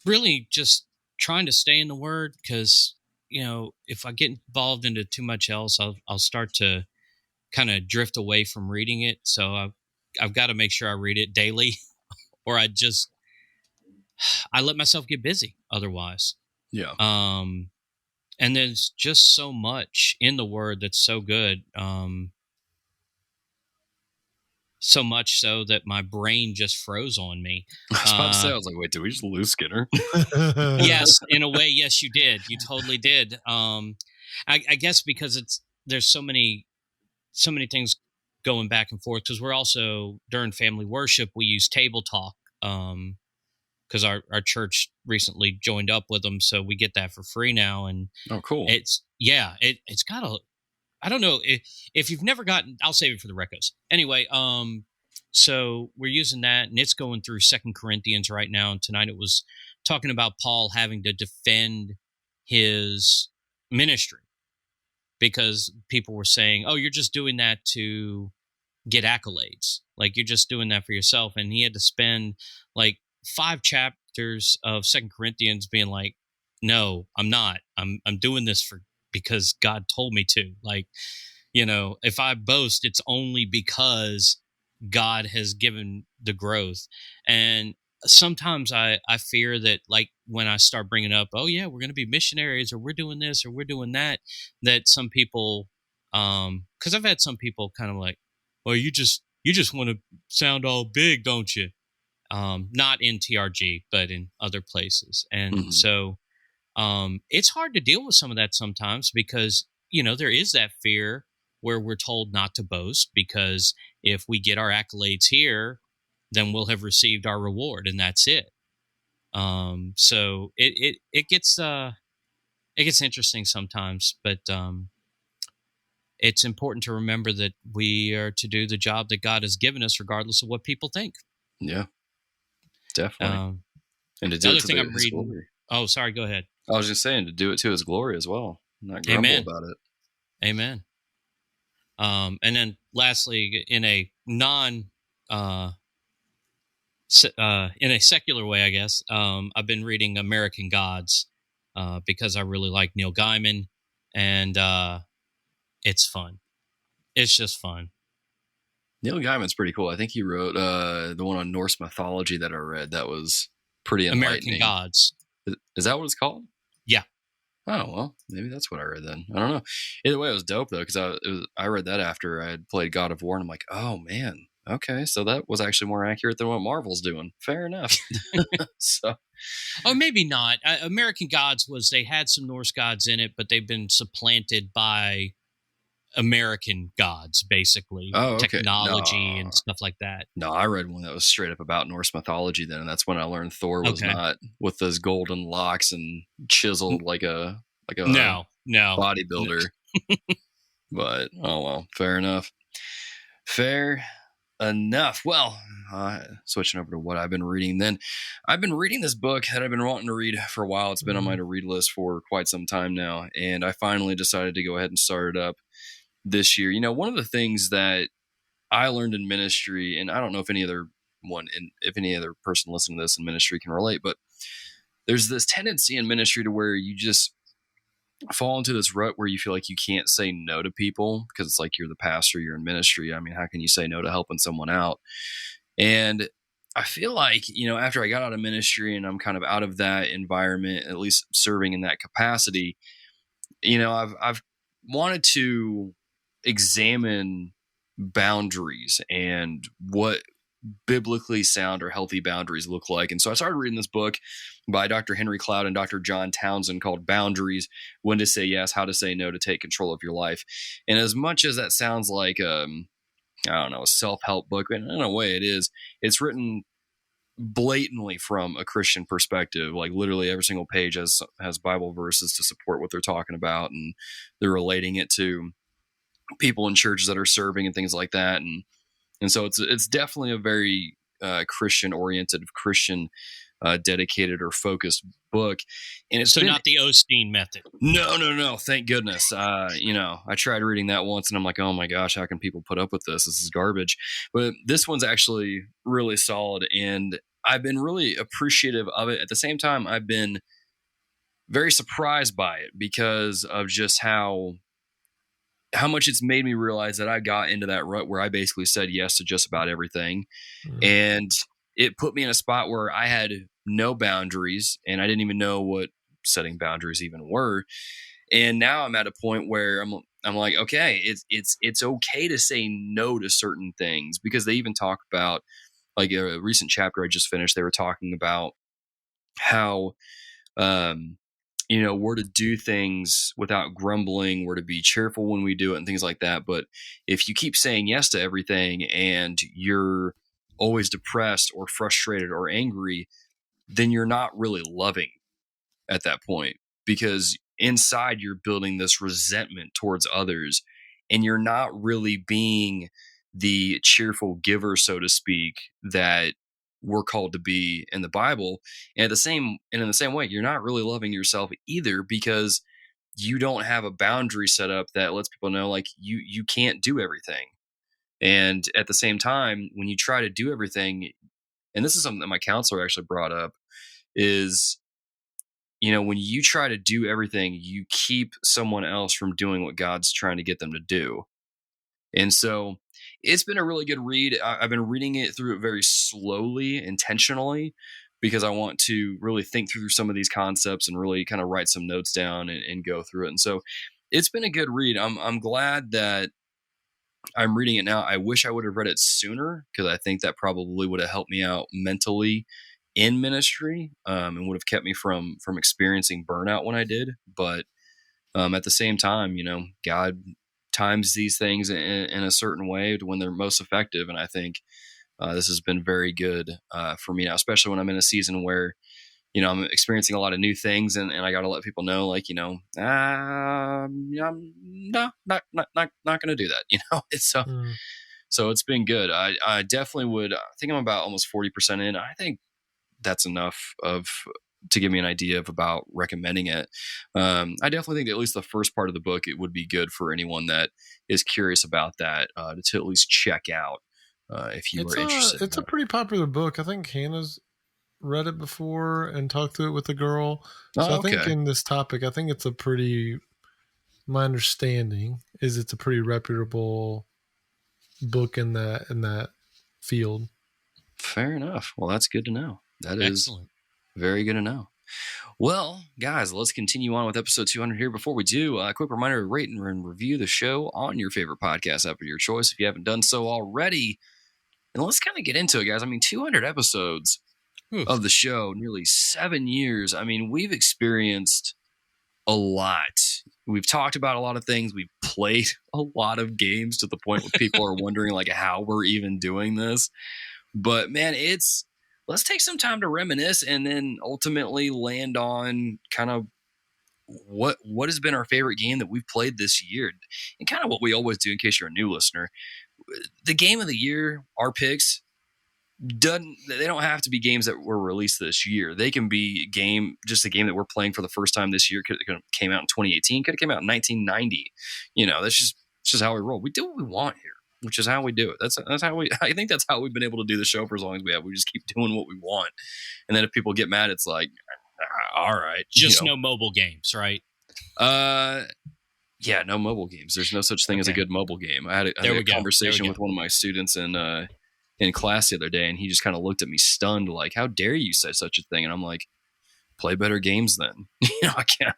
Speaker 4: really just trying to stay in the Word, because if I get involved into too much else, I'll start to kind of drift away from reading it. So I've got to make sure I read it daily, or I let myself get busy otherwise.
Speaker 2: Yeah.
Speaker 4: And there's just so much in the Word that's so good. So much so that my brain just froze on me.
Speaker 2: I was about to say, I was like, wait, did we just lose Skinner?
Speaker 4: Yes, in a way, yes, you did. You totally did. I guess because there's so many things going back and forth, because we're also, during family worship, we use Table Talk, because our church recently joined up with them, so we get that for free now. And
Speaker 2: oh, cool.
Speaker 4: It's got a, I don't know if you've never gotten, I'll save it for the recos. Anyway, so we're using that, and it's going through 2 Corinthians right now. And tonight it was talking about Paul having to defend his ministry, because people were saying, oh, you're just doing that to get accolades. Like, you're just doing that for yourself. And he had to spend like 5 chapters of 2 Corinthians being like, no, I'm not. I'm doing this because God told me to. Like, if I boast, it's only because God has given the growth. And sometimes I fear that, like, when I start bringing up, oh yeah, we're going to be missionaries, or we're doing this, or we're doing that some people, because I've had some people kind of like, well, you just want to sound all big, don't you? Not in TRG, but in other places. And so it's hard to deal with some of that sometimes, because, there is that fear where we're told not to boast, because if we get our accolades here, then we'll have received our reward, and that's it. So it gets interesting sometimes, but it's important to remember that we are to do the job that God has given us, regardless of what people think.
Speaker 2: Yeah, definitely. And to do
Speaker 4: another
Speaker 2: it to
Speaker 4: thing I'm
Speaker 2: His
Speaker 4: reading.
Speaker 2: glory.
Speaker 4: Oh, sorry. Go ahead.
Speaker 2: I was just saying, to do it to His glory as well. Not grumble about it.
Speaker 4: Amen. And then lastly, in a in a secular way, I guess, I've been reading American Gods, because I really like Neil Gaiman, and it's fun. It's just fun.
Speaker 2: Neil Gaiman's pretty cool. I think he wrote the one on Norse mythology that I read. That was pretty enlightening.
Speaker 4: American Gods.
Speaker 2: Is that what it's called?
Speaker 4: Yeah.
Speaker 2: Oh, well, maybe that's what I read then. I don't know. Either way, it was dope, though, because I read that after I had played God of War, and I'm like, oh, man, okay, so that was actually more accurate than what Marvel's doing. Fair enough. So,
Speaker 4: oh, maybe not. American Gods they had some Norse gods in it, but they've been supplanted by American gods, basically.
Speaker 2: Oh, okay.
Speaker 4: Technology and stuff like that.
Speaker 2: No, I read one that was straight up about Norse mythology then, and that's when I learned Thor was not with those golden locks and chiseled like a
Speaker 4: no
Speaker 2: bodybuilder. But oh well, fair enough. Well, switching over to what I've been reading then. I've been reading this book that I've been wanting to read for a while. It's been on my to-read list for quite some time now, and I finally decided to go ahead and start it up this year. One of the things that I learned in ministry, and I don't know if any other person listening to this in ministry can relate, but there's this tendency in ministry to where you just fall into this rut where you feel like you can't say no to people because it's like you're the pastor, you're in ministry. I mean, how can you say no to helping someone out? And I feel like, after I got out of ministry and I'm kind of out of that environment, at least serving in that capacity, I've wanted to examine boundaries and what biblically sound or healthy boundaries look like. And so I started reading this book by Dr. Henry Cloud and Dr. John Townsend called Boundaries: When to Say Yes, How to Say No to Take Control of Your Life. And as much as that sounds like, a self-help book, and in a way it is, it's written blatantly from a Christian perspective. Like literally every single page has Bible verses to support what they're talking about, and they're relating it to people in churches that are serving and things like that. And so it's definitely a very Christian oriented, Christian dedicated or focused book. And it's
Speaker 4: not the Osteen method.
Speaker 2: No. Thank goodness. I tried reading that once and I'm like, oh my gosh, how can people put up with this? This is garbage. But this one's actually really solid, and I've been really appreciative of it. At the same time, I've been very surprised by it because of just how much it's made me realize that I got into that rut where I basically said yes to just about everything. And it put me in a spot where I had no boundaries, and I didn't even know what setting boundaries even were. And now I'm at a point where I'm like, okay, it's okay to say no to certain things, because they even talk about, like a recent chapter I just finished, they were talking about how, we're to do things without grumbling, we're to be cheerful when we do it and things like that. But if you keep saying yes to everything and you're always depressed or frustrated or angry, then you're not really loving at that point, because inside you're building this resentment towards others, and you're not really being the cheerful giver, so to speak, that we're called to be in the Bible. And in the same way, you're not really loving yourself either, because you don't have a boundary set up that lets people know, like, you can't do everything. And at the same time, when you try to do everything, and this is something that my counselor actually brought up, is, when you try to do everything, you keep someone else from doing what God's trying to get them to do. And so it's been a really good read. I've been reading it through it very slowly, intentionally, because I want to really think through some of these concepts and really kind of write some notes down and go through it. And so it's been a good read. I'm glad that I'm reading it now. I wish I would have read it sooner, because I think that probably would have helped me out mentally in ministry, and would have kept me from experiencing burnout when I did. But at the same time, God times these things in a certain way to when they're most effective. And I think this has been very good for me now, especially when I'm in a season where, I'm experiencing a lot of new things, and I got to let people know, like, I'm not going to do that. It's so it's been good. I definitely would. I think I'm about almost 40% in. I think that's enough to give me an idea of about recommending it. I definitely think that at least the first part of the book, it would be good for anyone that is curious about that to at least check out if you are interested.
Speaker 3: It's a pretty popular book. I think Hannah's read it before and talked through it with a girl. So I think in this topic, I think it's my understanding is it's a pretty reputable book in that field.
Speaker 2: Fair enough. Well, that's good to know. That is
Speaker 4: excellent.
Speaker 2: Very good to know. Well, guys, let's continue on with episode 200 here. Before we do, a quick reminder to rate and review the show on your favorite podcast app of your choice if you haven't done so already. And let's kind of get into it, guys. 200 episodes of the show, nearly 7 years. We've experienced a lot. We've talked about a lot of things. We've played a lot of games to the point where people are wondering, like, how we're even doing this. But, man, let's take some time to reminisce and then ultimately land on kind of what has been our favorite game that we've played this year, and kind of what we always do in case you're a new listener. The game of the year, our picks, they don't have to be games that were released this year. They can be just a game that we're playing for the first time this year. Could have came out in 2018, could have came out in 1990. That's just how we roll. We do what we want here. which is how we do it. That's how I think that's how we've been able to do the show for as long as we have. We just keep doing what we want. And then if people get mad, it's like, all right.
Speaker 4: Just no mobile games, right?
Speaker 2: Yeah, no mobile games. There's no such thing as a good mobile game. I had a conversation with one of my students in class the other day, and he just kind of looked at me stunned, like, how dare you say such a thing? And I'm like, play better games then. I can't,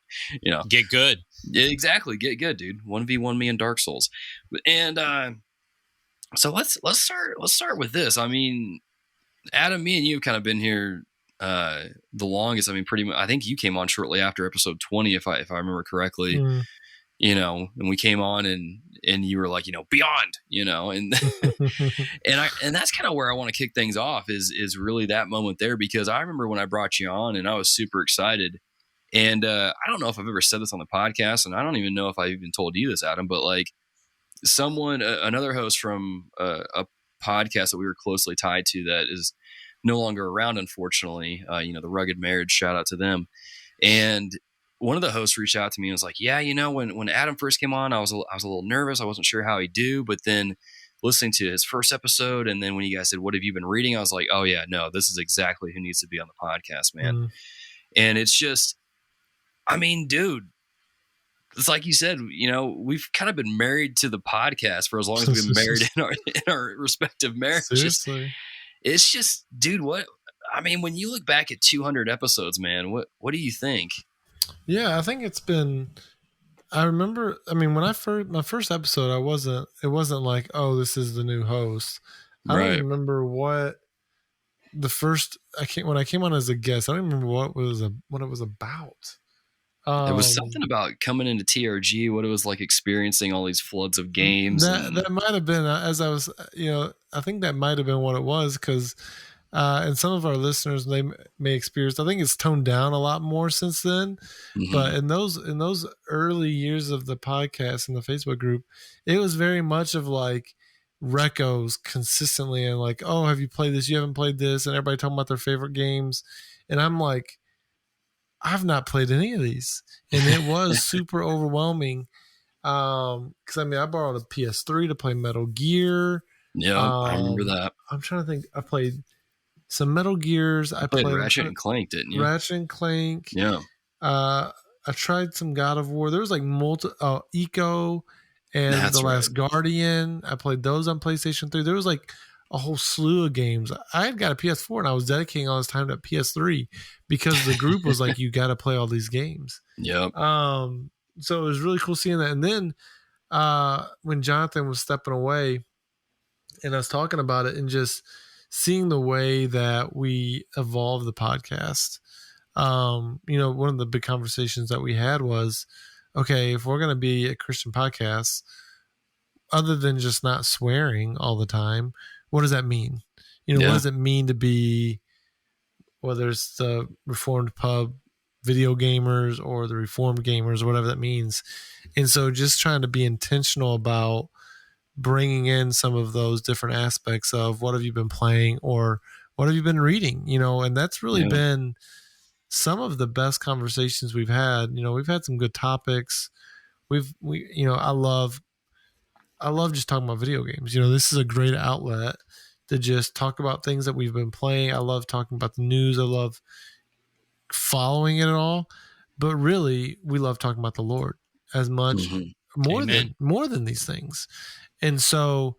Speaker 4: Get good.
Speaker 2: Yeah, exactly. Get good, dude. 1v1 me in Dark Souls. And so let's start with this. I mean, Adam, me and you have kind of been here the longest. I mean, pretty much, I think you came on shortly after episode 20, if I remember correctly. Mm. And we came on and you were like, beyond, and and that's kind of where I want to kick things off is really that moment there, because I remember when I brought you on and I was super excited. And I don't know if I've ever said this on the podcast, and I don't even know if I even told you this, Adam, but like another host from a podcast that we were closely tied to that is no longer around, unfortunately, the Rugged Marriage, shout out to them. And one of the hosts reached out to me and was like, yeah, when Adam first came on, I was a little nervous. I wasn't sure how he'd do, but then listening to his first episode, and then when you guys said, what have you been reading? I was like, oh yeah, no, this is exactly who needs to be on the podcast, man. Mm. And it's just, I mean, dude, it's like you said, we've kind of been married to the podcast for as long as we've been married in our respective marriages.
Speaker 3: Seriously.
Speaker 2: It's just, dude, when you look back at 200 episodes, man, what do you think?
Speaker 3: Yeah, I think it's been. I remember. I mean, when my first episode, it wasn't like, oh, this is the new host. I don't remember what the first. When I came on as a guest, I don't remember what it was about.
Speaker 2: It was something about coming into TRG, what it was like experiencing all these floods of games.
Speaker 3: That might have been, as I was, I think that might have been what it was, because. And some of our listeners, they may experience, I think it's toned down a lot more since then. Mm-hmm. But in those early years of the podcast and the Facebook group, it was very much of like recos consistently and like, oh, have you played this? You haven't played this, and everybody talking about their favorite games. And I'm like, I've not played any of these, and it was super overwhelming. Because I borrowed a PS3 to play Metal Gear.
Speaker 2: Yeah, I remember that.
Speaker 3: I'm trying to think. I played some Metal Gears. I played
Speaker 2: Ratchet and Clank, didn't you?
Speaker 3: Ratchet and Clank.
Speaker 2: Yeah.
Speaker 3: I tried some God of War. There was like Eco and The Last Guardian. I played those on PlayStation 3. There was like a whole slew of games. I had got a PS4 and I was dedicating all this time to PS3 because the group was like, you got to play all these games.
Speaker 2: Yep.
Speaker 3: So it was really cool seeing that. And then when Jonathan was stepping away and I was talking about it and just seeing the way that we evolved the podcast, one of the big conversations that we had was, okay, if we're going to be a Christian podcast, other than just not swearing all the time, what does that mean? What does it mean to be, whether it's the Reformed Pub video gamers or the Reformed gamers, or whatever that means. And so just trying to be intentional about bringing in some of those different aspects of what have you been playing or what have you been reading, and that's really been some of the best conversations we've had. We've had some good topics. I love just talking about video games. This is a great outlet to just talk about things that we've been playing. I love talking about the news. I love following it all, but really we love talking about the Lord as much, more than these things. And so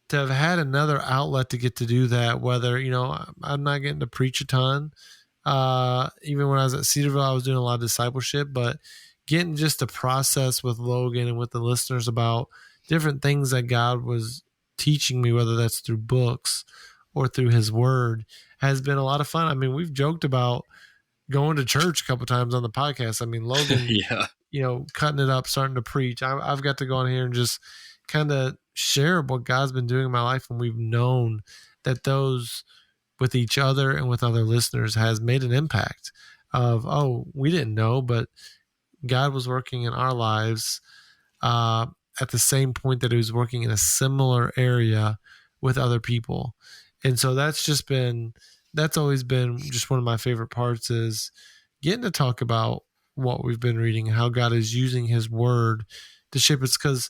Speaker 3: to have had another outlet to get to do that, whether, I'm not getting to preach a ton. Even when I was at Cedarville, I was doing a lot of discipleship, but getting just to process with Logan and with the listeners about different things that God was teaching me, whether that's through books or through his word, has been a lot of fun. We've joked about going to church a couple times on the podcast. Logan, cutting it up, starting to preach. I've got to go on here and just kind of share what God's been doing in my life. And we've known that those with each other and with other listeners has made an impact of, we didn't know, but God was working in our lives at the same point that he was working in a similar area with other people. And so that's always been just one of my favorite parts, is getting to talk about what we've been reading and how God is using his word to shape us. Because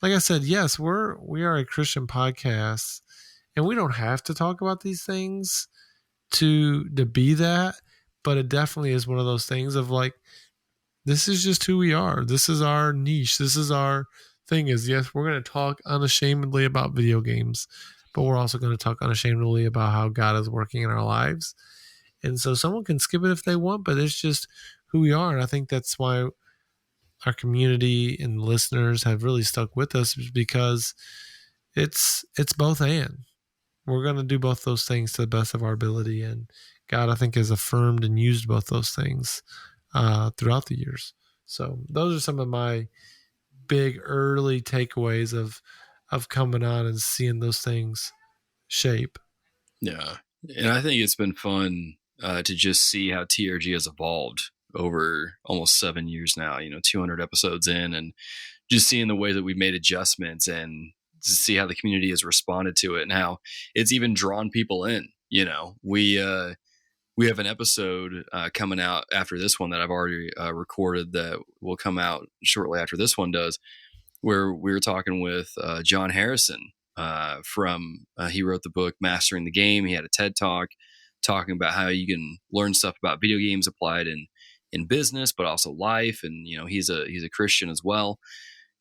Speaker 3: like I said, yes, we are a Christian podcast, and we don't have to talk about these things to be that, but it definitely is one of those things of like, this is just who we are. This is our niche. This is our thing. Is yes, we're going to talk unashamedly about video games, but we're also going to talk unashamedly about how God is working in our lives. And so someone can skip it if they want, but it's just who we are. And I think that's why our community and listeners have really stuck with us, because it's both and. We're going to do both those things to the best of our ability. And God, I think, has affirmed and used both those things throughout the years. So those are some of my big early takeaways of coming on and seeing those things shape.
Speaker 2: Yeah. And I think it's been fun to just see how TRG has evolved over almost 7 years now, 200 episodes in, and just seeing the way that we've made adjustments and to see how the community has responded to it and how it's even drawn people in. We have an episode coming out after this one that I've already recorded that will come out shortly after this one does, where we were talking with John Harrison from he wrote the book Mastering the Game. He had a TED Talk talking about how you can learn stuff about video games applied in business, but also life. And he's a Christian as well,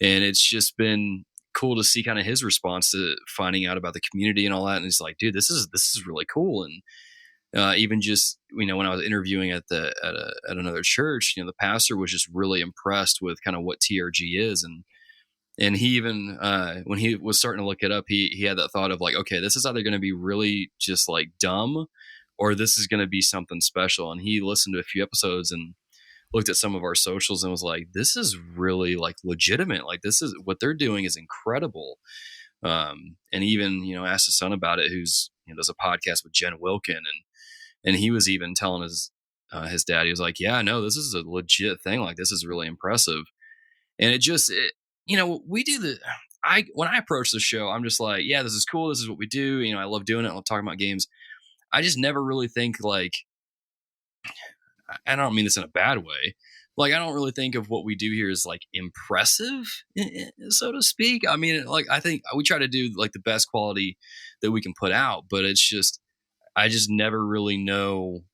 Speaker 2: and it's just been cool to see kind of his response to finding out about the community and all that. And he's like, dude, this is really cool. And even just, when I was interviewing at another church, the pastor was just really impressed with kind of what TRG is. And he even, when he was starting to look it up, he had that thought of like, okay, this is either going to be really just like dumb, or this is going to be something special. And he listened to a few episodes and looked at some of our socials and was like, this is really like legitimate. Like, this is what they're doing is incredible. And even, asked his son about it, who's, does a podcast with Jen Wilkin. And he was even telling his dad, he was like, yeah, no, this is a legit thing. Like, this is really impressive. And we do when I approach the show, I'm just like, yeah, this is cool. This is what we do. I love doing it. I love talking about games. I just never really think like, I don't mean this in a bad way. Like, I don't really think of what we do here as like impressive, so to speak. I mean, like, I think we try to do like the best quality that we can put out, but it's just, I just never really know,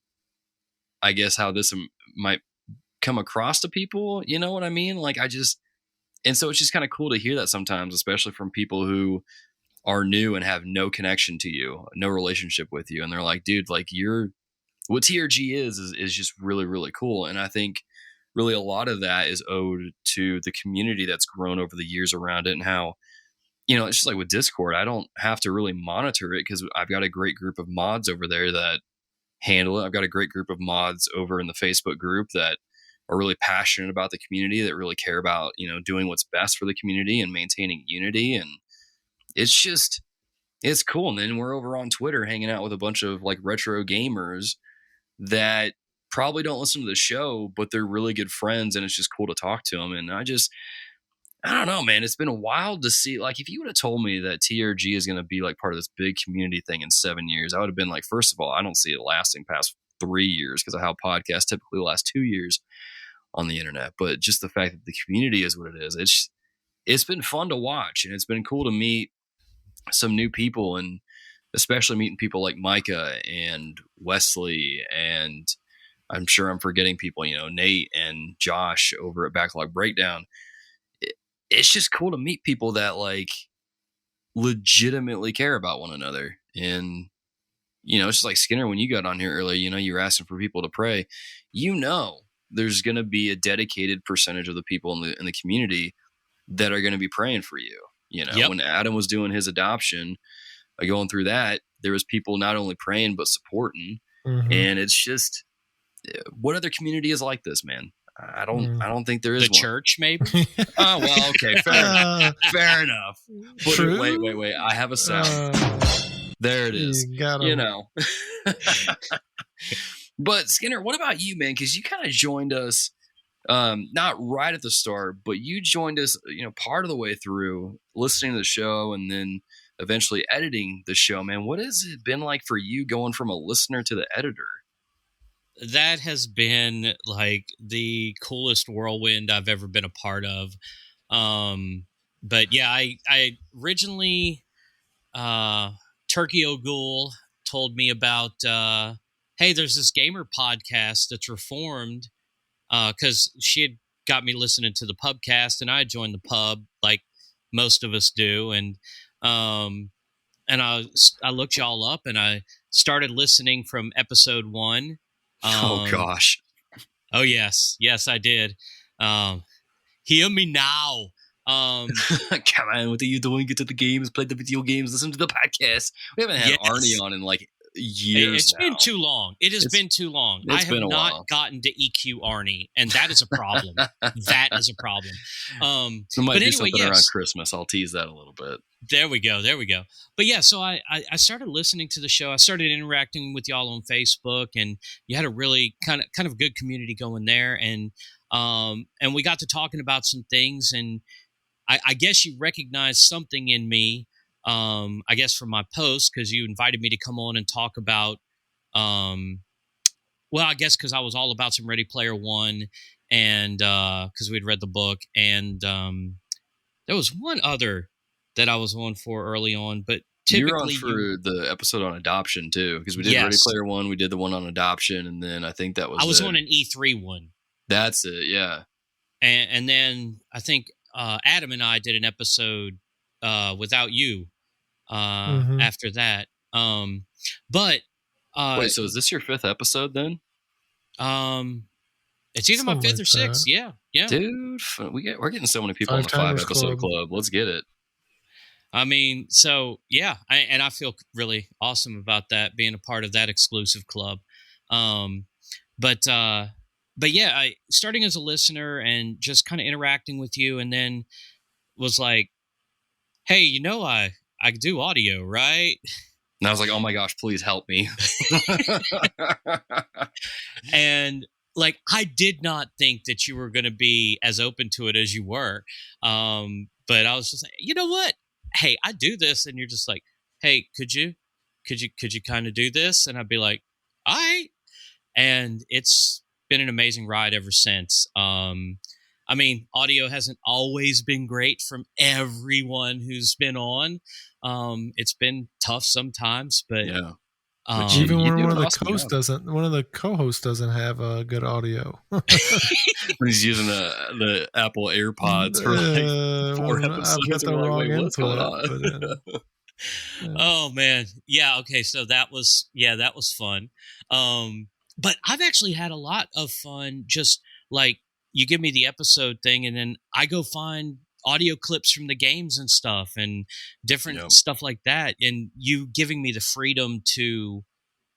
Speaker 2: I guess, how this might come across to people. You know what I mean? Like, and so it's just kind of cool to hear that sometimes, especially from people who are new and have no connection to you, no relationship with you. And they're like, dude, like what TRG is just really, really cool. And I think really a lot of that is owed to the community that's grown over the years around it, and how, it's just like with Discord, I don't have to really monitor it because I've got a great group of mods over there that handle it. I've got a great group of mods over in the Facebook group that are really passionate about the community, that really care about, doing what's best for the community and maintaining unity. And it's cool. And then we're over on Twitter hanging out with a bunch of like retro gamers that probably don't listen to the show, but they're really good friends, and it's just cool to talk to them. And I don't know, man, it's been wild to see. Like, if you would have told me that TRG is going to be like part of this big community thing in 7 years, I would have been like, first of all, I don't see it lasting past 3 years because of how podcasts typically last 2 years on the internet. But just the fact that the community is what it is, it's been fun to watch, and it's been cool to meet some new people, and especially meeting people like Micah and Wesley, and I'm sure I'm forgetting people, Nate and Josh over at Backlog Breakdown. It's just cool to meet people that like legitimately care about one another. And, it's just like Skinner, when you got on here earlier, you were asking for people to pray, there's going to be a dedicated percentage of the people in the community that are going to be praying for you.
Speaker 4: Yep.
Speaker 2: When Adam was doing his adoption, going through that, there was people not only praying, but supporting.
Speaker 3: Mm-hmm.
Speaker 2: And it's just, what other community is like this, man? I don't think there is
Speaker 4: the
Speaker 2: one.
Speaker 4: church, maybe.
Speaker 2: Oh, well, okay, fair enough. But
Speaker 3: True?
Speaker 2: wait, I have a sound. There it is.
Speaker 3: You got 'em.
Speaker 2: But Skinner, what about you, man? Because you kind of joined us, not right at the start, but you joined us, part of the way through listening to the show and then eventually editing the show, man. What has it been like for you going from a listener to the editor?
Speaker 4: That has been like the coolest whirlwind I've ever been a part of. But yeah, I originally Turkey O'Ghoul told me about hey, there's this gamer podcast that's reformed because she had got me listening to the pubcast, and I joined the pub like most of us do, um, and I looked y'all up, and I started listening from episode 1.
Speaker 2: Oh gosh.
Speaker 4: Oh yes, I did. Hear me now.
Speaker 2: Come on, what are you doing? Get to the games, play the video games, listen to the podcast. We haven't had Arnie on in like years.
Speaker 4: It's been too long. It has been too long. I have not gotten to EQ Arnie, and that is a problem. That is a problem.
Speaker 2: But anyway, around Christmas. I'll tease that a little bit.
Speaker 4: There we go. But yeah, so I started listening to the show. I started interacting with y'all on Facebook, and you had a really kind of good community going there, and we got to talking about some things, and I guess you recognized something in me. I guess from my post, because you invited me to come on and talk about, well, I guess because I was all about some Ready Player One, and because we'd read the book, and there was one other that I was on for early on, but typically
Speaker 2: you're on for the episode on adoption too, because we did Ready Player One, we did the one on adoption, and then I think that was
Speaker 4: I was on an E3 one.
Speaker 2: That's it, yeah.
Speaker 4: And then I think Adam and I did an episode without you after that. But
Speaker 2: wait, so is this your 5th episode then?
Speaker 4: It's either my 5th or 6th. Yeah.
Speaker 2: Dude, we're getting so many people on the 5-episode club. Let's get it.
Speaker 4: I mean, so yeah, I feel really awesome about that, being a part of that exclusive club. But yeah, starting as a listener and just kind of interacting with you, and then was like, hey, I do audio, right?
Speaker 2: And I was like, oh my gosh, please help me.
Speaker 4: And like, I did not think that you were going to be as open to it as you were. But I was just like, you know what? Hey, I do this. And you're just like, hey, could you kind of do this? And I'd be like, all right. And it's been an amazing ride ever since. I mean, audio hasn't always been great from everyone who's been on. It's been tough sometimes, but
Speaker 2: yeah.
Speaker 3: Even when one of the co-hosts doesn't have good audio.
Speaker 2: When he's using the Apple AirPods for like 4 episodes.
Speaker 3: I've got the wrong input.
Speaker 4: Oh man, yeah. Okay, so that was fun. But I've actually had a lot of fun. Just like you give me the episode thing, and then I go find audio clips from the games and stuff, and different stuff like that, and you giving me the freedom to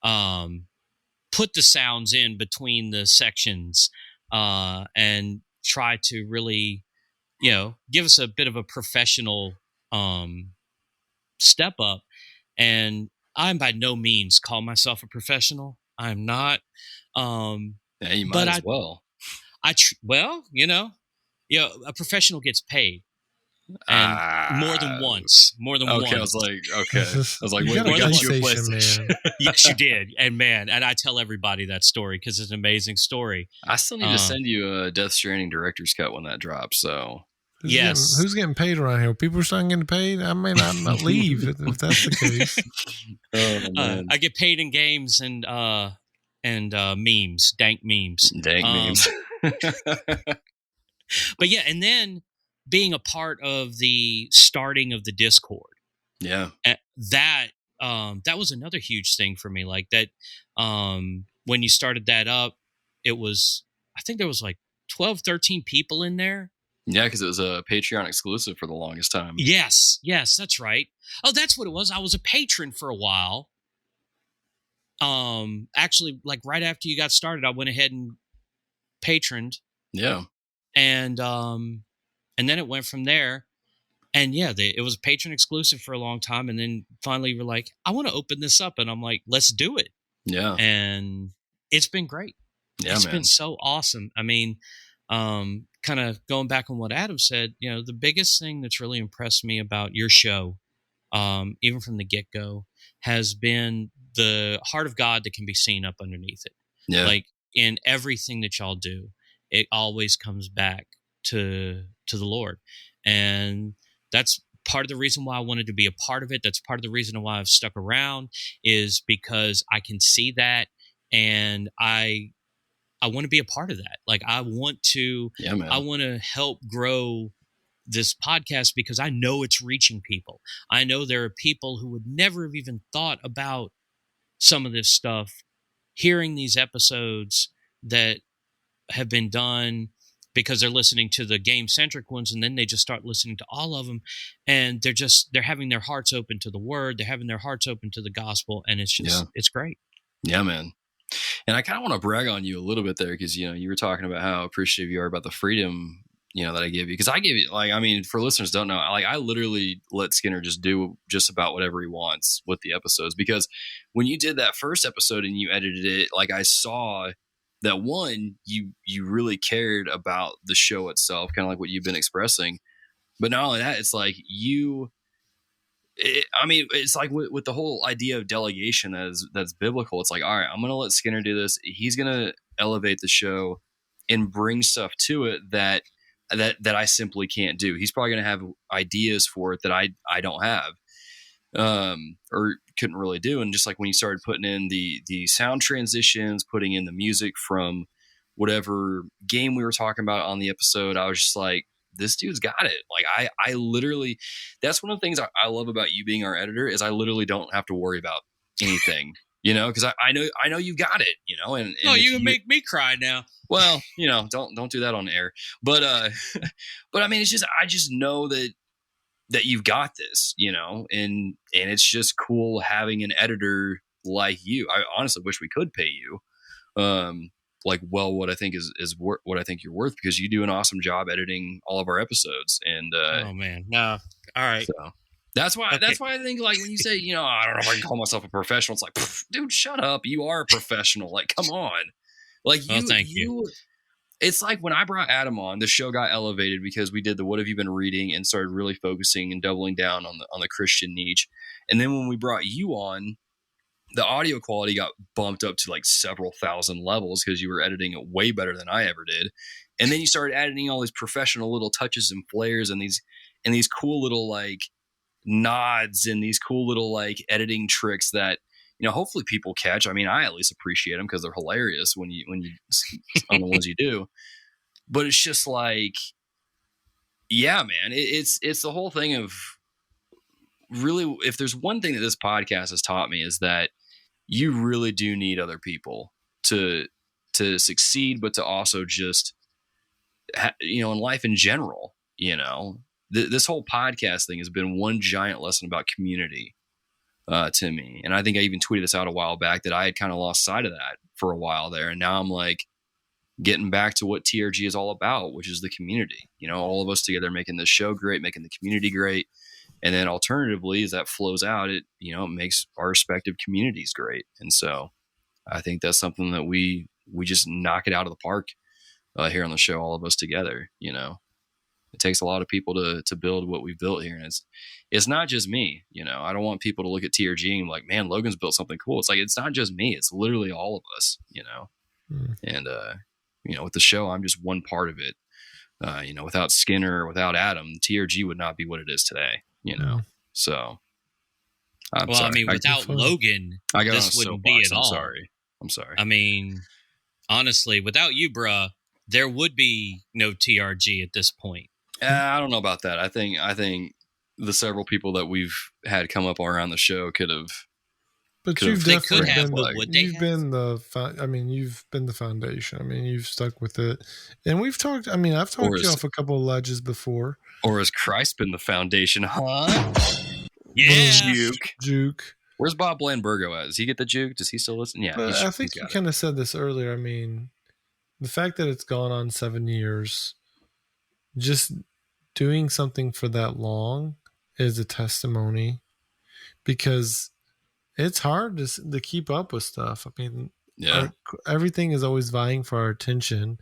Speaker 4: put the sounds in between the sections and try to really give us a bit of a professional step up. And I'm by no means call myself a professional. I'm not.
Speaker 2: Yeah, you might as well.
Speaker 4: A professional gets paid, and more than once.
Speaker 2: Okay, I was like, wait, we got you a PlayStation.
Speaker 4: Yes, you did, and I tell everybody that story because it's an amazing story.
Speaker 2: I still need to send you a Death Stranding director's cut when that drops. So
Speaker 3: who's getting paid around here? People are starting getting paid. I may not leave if that's the case.
Speaker 4: I get paid in games and memes, dank memes. But yeah, and then being a part of the starting of the Discord.
Speaker 2: Yeah.
Speaker 4: That was another huge thing for me. Like that, when you started that up, I think there was like 12, 13 people in there.
Speaker 2: Yeah, because it was a Patreon exclusive for the longest time.
Speaker 4: Yes, that's right. Oh, that's what it was. I was a patron for a while. Actually, like right after you got started, I went ahead and patroned.
Speaker 2: Yeah.
Speaker 4: And then it went from there. And yeah, it was a patron exclusive for a long time. And then finally we're like, I want to open this up. And I'm like, let's do it.
Speaker 2: Yeah.
Speaker 4: And it's been great.
Speaker 2: Yeah,
Speaker 4: it's been so awesome. I mean, kind of going back on what Adam said, the biggest thing that's really impressed me about your show, even from the get-go, has been the heart of God that can be seen up underneath it.
Speaker 2: Yeah.
Speaker 4: Like in everything that y'all do, it always comes back to the Lord. And that's part of the reason why I wanted to be a part of it. That's part of the reason why I've stuck around, is because I can see that, and I want to be a part of that. Like, I want to help grow this podcast because I know it's reaching people. I know there are people who would never have even thought about some of this stuff, hearing these episodes that have been done because they're listening to the game-centric ones, and then they just start listening to all of them, and they're having their hearts open to the word, they're having their hearts open to the gospel, and it's just it's great.
Speaker 2: Yeah, man. And I kind of want to brag on you a little bit there, because you were talking about how appreciative you are about the freedom that I give you, because I give you, like, I mean, for listeners don't know, like, I literally let Skinner just do just about whatever he wants with the episodes, because when you did that first episode and you edited it, like, I saw that one, you really cared about the show itself, kind of like what you've been expressing. But not only that, it's like it's like with the whole idea of delegation that's biblical. It's like, all right, I'm going to let Skinner do this. He's going to elevate the show and bring stuff to it that I simply can't do. He's probably going to have ideas for it that I don't have, or couldn't really do. And just like when you started putting in the sound transitions, putting in the music from whatever game we were talking about on the episode, I was just like, this dude's got it. Like, I literally, that's one of the things I love about you being our editor, is I literally don't have to worry about anything, because I know you got it, and
Speaker 4: you can make me cry now.
Speaker 2: Well, don't do that on air, but I mean, it's just, I just know that you've got this, and it's just cool having an editor like you. I honestly wish we could pay you, what I think is what I think you're worth, because you do an awesome job editing all of our episodes. And
Speaker 4: oh man, no, all right.
Speaker 2: So that's why I think, like, when you say, I don't know if I can call myself a professional, it's like, dude, shut up. You are a professional. Like, come on. Like,
Speaker 4: thank you.
Speaker 2: It's like when I brought Adam on, the show got elevated because we did the What Have You Been Reading and started really focusing and doubling down on the Christian niche. And then when we brought you on, the audio quality got bumped up to like several thousand levels because you were editing it way better than I ever did. And then you started adding all these professional little touches and flares and these cool little like nods and these cool little like editing tricks that, hopefully people catch. I mean, I at least appreciate them because they're hilarious when you on the ones you do. But it's just like, yeah, man, it's the whole thing of really, if there's one thing that this podcast has taught me, is that you really do need other people to succeed, but to also just, in life in general, this whole podcast thing has been one giant lesson about community. To me. And I think I even tweeted this out a while back, that I had kind of lost sight of that for a while there. And now I'm like getting back to what TRG is all about, which is the community, all of us together making this show great, making the community great. And then alternatively, as that flows out, it makes our respective communities great. And so I think that's something that we just knock it out of the park here on the show, all of us together. It takes a lot of people to build what we've built here. And it's not just me, I don't want people to look at TRG and be like, man, Logan's built something cool. It's like, it's not just me. It's literally all of us, and, with the show, I'm just one part of it. Without Skinner, without Adam, TRG would not be what it is today, So I'm sorry.
Speaker 4: I mean, without Logan, this wouldn't be at all.
Speaker 2: I'm sorry.
Speaker 4: I mean, honestly, without you, bruh, there would be no TRG at this point.
Speaker 2: I don't know about that. I think the several people that we've had come up around the show could have.
Speaker 3: But you've definitely been you've been the foundation. I mean, you've stuck with it, and we've talked. I mean, I've talked you off a couple of ledges before.
Speaker 2: Or has Christ been the foundation? Huh?
Speaker 4: Yeah,
Speaker 3: juke.
Speaker 2: Where's Bob Blandbergo at? Does he get the juke? Does he still listen? Yeah,
Speaker 3: but I think you kind of said this earlier. I mean, the fact that it's gone on 7 years, just doing something for that long is a testimony, because it's hard to keep up with stuff. I mean, everything is always vying for our attention,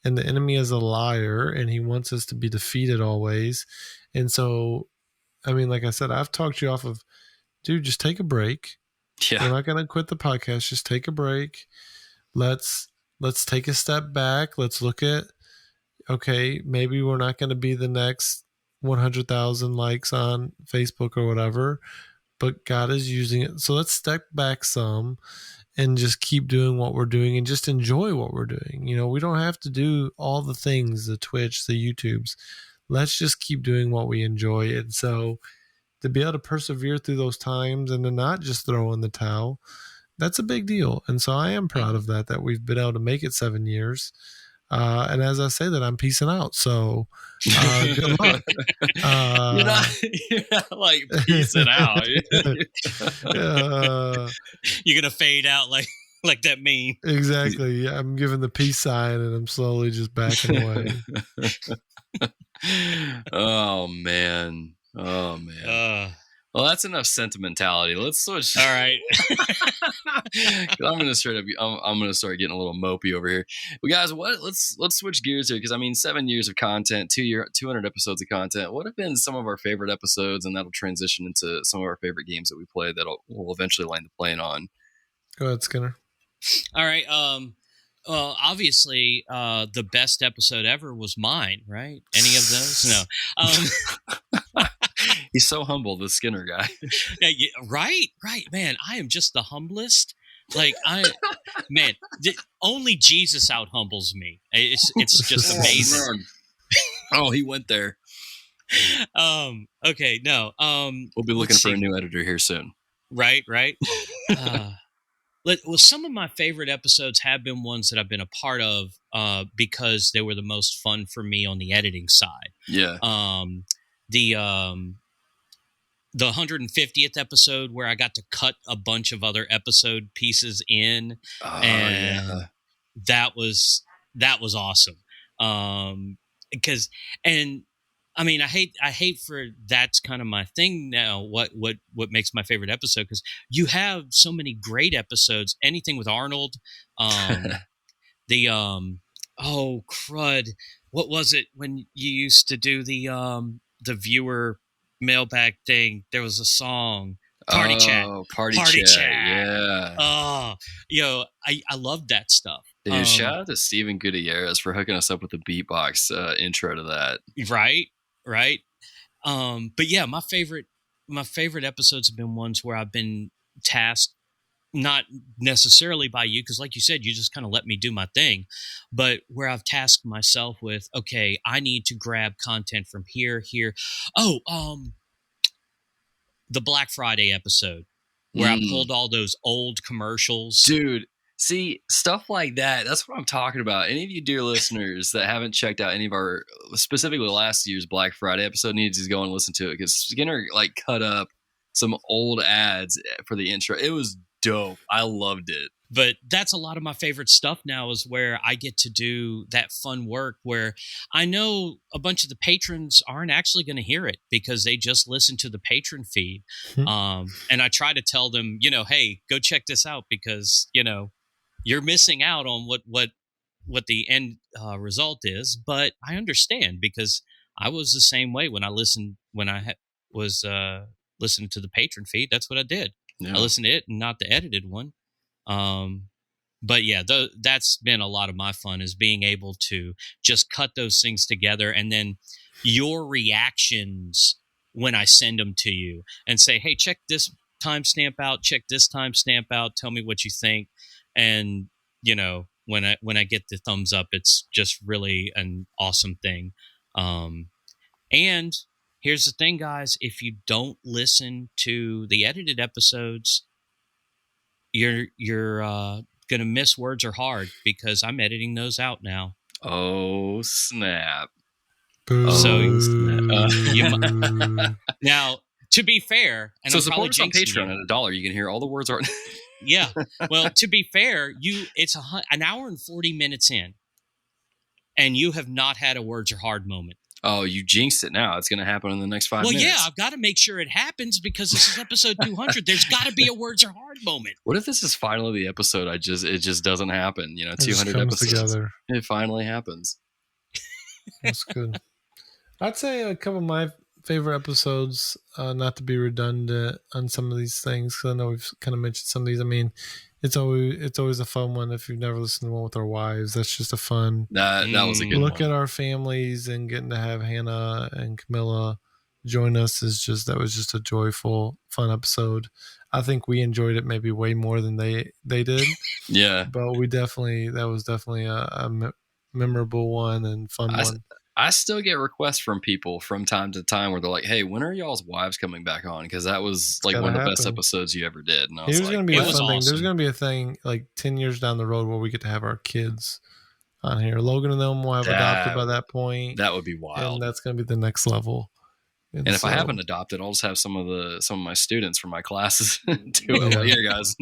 Speaker 3: and the enemy is a liar, and he wants us to be defeated always. And so, I mean, like I said, I've talked you off of, dude, just take a break.
Speaker 2: Yeah.
Speaker 3: We're not going to quit the podcast. Just take a break. Let's take a step back. Let's look at, okay, maybe we're not going to be the next 100,000 likes on Facebook or whatever, but God is using it. So let's step back some and just keep doing what we're doing and just enjoy what we're doing. You know, we don't have to do all the things, the Twitch, the YouTubes. Let's just keep doing what we enjoy. And so to be able to persevere through those times and to not just throw in the towel, that's a big deal. And so I am proud of that we've been able to make it 7 years. And as I say that, I'm peacing out. So good luck.
Speaker 2: You're not like peacing out.
Speaker 1: You're gonna fade out like that meme.
Speaker 3: Exactly. Yeah, I'm giving the peace sign and I'm slowly just backing away.
Speaker 2: Oh man. Well, that's enough sentimentality. Let's switch.
Speaker 1: All right.
Speaker 2: I'm gonna start getting a little mopey over here. Well, guys, let's switch gears here because I mean, 7 years of content, 200 episodes of content. What have been some of our favorite episodes, and that'll transition into some of our favorite games that we play that we'll eventually land the plane on.
Speaker 3: Go ahead, Skinner.
Speaker 4: All right. Well, obviously, the best episode ever was mine, right? Any of those? No.
Speaker 2: He's so humble, the Skinner guy.
Speaker 4: Yeah, right, man. I am just the humblest. Like only Jesus out humbles me. It's just amazing.
Speaker 2: Oh, he went there.
Speaker 4: Okay, no.
Speaker 2: We'll be looking for a new editor here soon.
Speaker 4: Right. Well, some of my favorite episodes have been ones that I've been a part of because they were the most fun for me on the editing side.
Speaker 2: Yeah.
Speaker 4: The 150th episode where I got to cut a bunch of other episode pieces in, and that was awesome. Because I mean, I hate for that's kind of my thing now. What makes my favorite episode? Because you have so many great episodes. Anything with Arnold, oh crud, what was it when you used to do the viewer mailbag thing? There was a song, Party Chat.
Speaker 2: Party Chat. Yeah.
Speaker 4: Oh, I love that stuff.
Speaker 2: Dude, shout out to Steven Gutierrez for hooking us up with the beatbox intro to that.
Speaker 4: Right. But yeah, my favorite episodes have been ones where I've been tasked, not necessarily by you, because like you said, you just kind of let me do my thing, but where I've tasked myself with, okay, I need to grab content from here. The Black Friday episode where I pulled all those old commercials.
Speaker 2: Dude, see, stuff like that, that's what I'm talking about. Any of you dear listeners that haven't checked out any of our, specifically last year's Black Friday episode, needs to go and listen to it, because Skinner cut up some old ads for the intro. It was dope. I loved it.
Speaker 4: But that's a lot of my favorite stuff now, is where I get to do that fun work where I know a bunch of the patrons aren't actually going to hear it because they just listen to the patron feed. And I try to tell them, hey, go check this out, because, you're missing out on what the end result is. But I understand, because I was the same way when I listened, was listening to the patron feed. That's what I did. Yeah. I listened to it and not the edited one. But yeah, that's been a lot of my fun, is being able to just cut those things together, and then your reactions when I send them to you and say, hey, check this timestamp out, tell me what you think. And, when I get the thumbs up, it's just really an awesome thing. And here's the thing, guys, if you don't listen to the edited episodes, you're going to miss Words Are Hard, because I'm editing those out now.
Speaker 2: Oh, snap.
Speaker 4: So now, to be fair, and
Speaker 2: so
Speaker 4: I'm
Speaker 2: support us on
Speaker 4: jinxing
Speaker 2: Patreon at $1. You can hear all the words are.
Speaker 4: Yeah. Well, to be fair, it's an hour and 40 minutes in, and you have not had a Words Are Hard moment.
Speaker 2: Oh, you jinxed it now. It's going to happen in the next 5 minutes.
Speaker 4: Well, yeah, I've got to make sure it happens, because this is episode 200. There's got to be a Words Are Hard moment.
Speaker 2: What if this is finally the episode it just doesn't happen? 200
Speaker 3: comes
Speaker 2: episodes.
Speaker 3: Together.
Speaker 2: It finally happens.
Speaker 3: That's good. I'd say a couple of my favorite episodes, not to be redundant on some of these things, because I know we've kind of mentioned some of these. I mean, it's always a fun one if you've never listened to one with our wives. That's just a fun
Speaker 2: That was a good
Speaker 3: look
Speaker 2: one.
Speaker 3: at our families, and getting to have Hannah and Camilla join us that was just a joyful, fun episode. I think we enjoyed it maybe way more than they did.
Speaker 2: Yeah.
Speaker 3: But that was definitely a memorable one and fun one.
Speaker 2: I still get requests from people from time to time where they're like, "Hey, when are y'all's wives coming back on?" Because that was like one of the best episodes you ever did. And I was
Speaker 3: Here's
Speaker 2: like,
Speaker 3: going to be a
Speaker 4: it was
Speaker 3: fun thing.
Speaker 4: awesome.
Speaker 3: There's going to be a thing like 10 years down the road where we get to have our kids on here. Logan and them will have adopted by that point.
Speaker 2: That would be wild.
Speaker 3: And that's going to be the next level.
Speaker 2: And if I haven't adopted, I'll just have some of my students from my classes do it. Like, here, guys,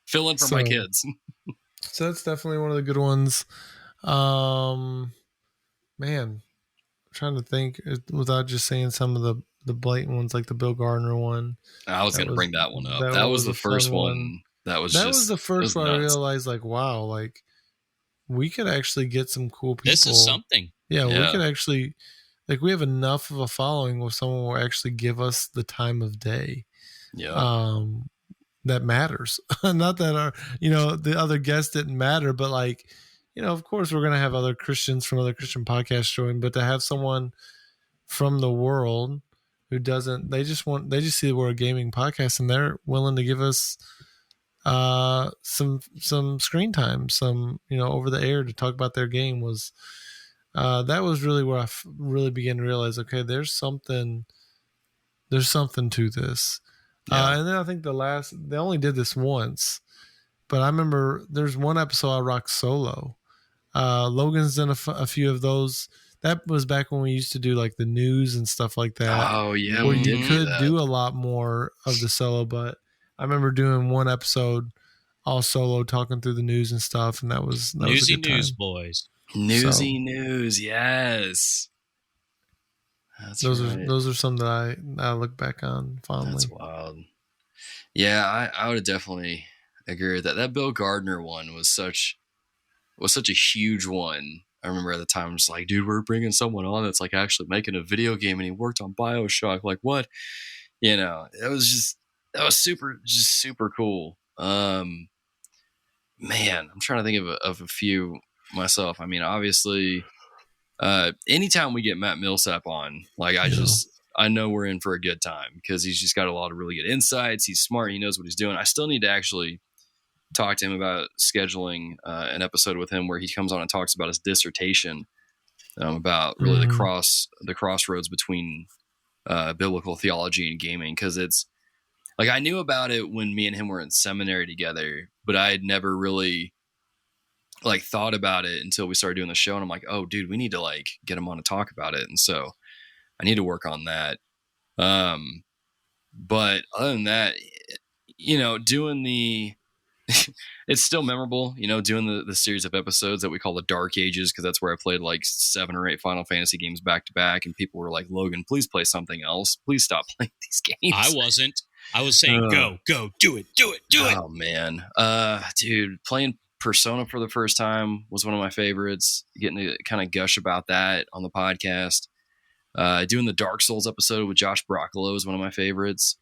Speaker 2: fill in for my kids.
Speaker 3: So that's definitely one of the good ones. Man, I'm trying to think without just saying some of the blatant ones, like the Bill Gardner one.
Speaker 2: I was going to bring that one up. That was the first one. That was
Speaker 3: the first one I realized, like, wow, like we could actually get some cool people.
Speaker 4: This is something.
Speaker 3: Yeah, we could actually, like, we have enough of a following where someone will actually give us the time of day.
Speaker 2: Yeah.
Speaker 3: That matters. Not that the other guests didn't matter, but like, of course we're going to have other Christians from other Christian podcasts join, but to have someone from the world who doesn't, they just see that we're a gaming podcast and they're willing to give us some screen time, some, over the air to talk about their game was, that was really where I really began to realize, okay, there's something to this. Yeah. And then I think they only did this once, but I remember there's one episode I rocked solo. Logan's done a few of those. That was back when we used to do like the news and stuff like that.
Speaker 2: Oh yeah,
Speaker 3: where you could do a lot more of the solo. But I remember doing one episode all solo, talking through the news and stuff, and that was
Speaker 4: Newsy
Speaker 3: a good time.
Speaker 4: News boys.
Speaker 2: Newsy News, yes.
Speaker 3: Those are some that I look back on fondly.
Speaker 2: That's wild. Yeah, I would definitely agree with that. That Bill Gardner one was such a huge one. I remember at the time, I'm just like, dude, we're bringing someone on that's like actually making a video game, and he worked on BioShock. Like, what? That was super cool. Man, I'm trying to think of a few myself. I mean, obviously, anytime we get Matt Millsap on, like, I know we're in for a good time because he's just got a lot of really good insights. He's smart. He knows what he's doing. I still need to actually talk to him about scheduling an episode with him where he comes on and talks about his dissertation about really the crossroads between biblical theology and gaming. Because it's like, I knew about it when me and him were in seminary together, but I had never really like thought about it until we started doing the show. And I'm like, oh dude, we need to like get him on to talk about it. And so I need to work on that. But other than that, doing it's still memorable, doing the series of episodes that we call the Dark Ages, because that's where I played like 7 or 8 Final Fantasy games back to back, and people were like, Logan, please play something else. Please stop playing these games.
Speaker 4: I wasn't. I was saying, go, do it.
Speaker 2: Oh, man. Dude, playing Persona for the first time was one of my favorites. Getting to kind of gush about that on the podcast. Doing the Dark Souls episode with Josh Broccolo is one of my favorites.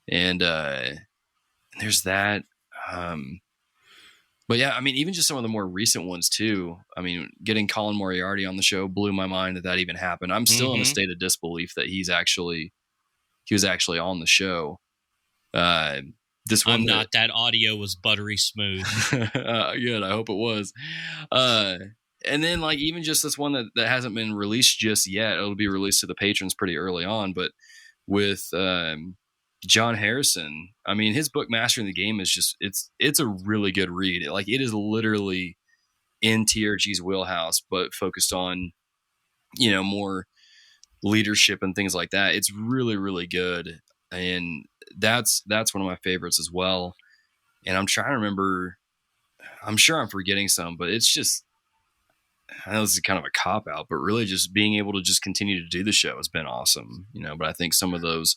Speaker 2: And there's that. But yeah, I mean, even just some of the more recent ones too. I mean, getting Colin Moriarty on the show blew my mind that even happened. I'm still in a state of disbelief that he was actually on the show.
Speaker 4: That audio was buttery smooth.
Speaker 2: Good. I hope it was. And then like even just this one that hasn't been released just yet. It'll be released to the patrons pretty early on, but with John Harrison, I mean, his book Mastering the Game is just it's a really good read. It is literally in TRG's wheelhouse, but focused on more leadership and things like that. It's really, really good, and that's one of my favorites as well. And I'm trying to remember. I'm sure I'm forgetting some, but it's just, I know this is kind of a cop out, but really just being able to just continue to do the show has been awesome, But I think some of those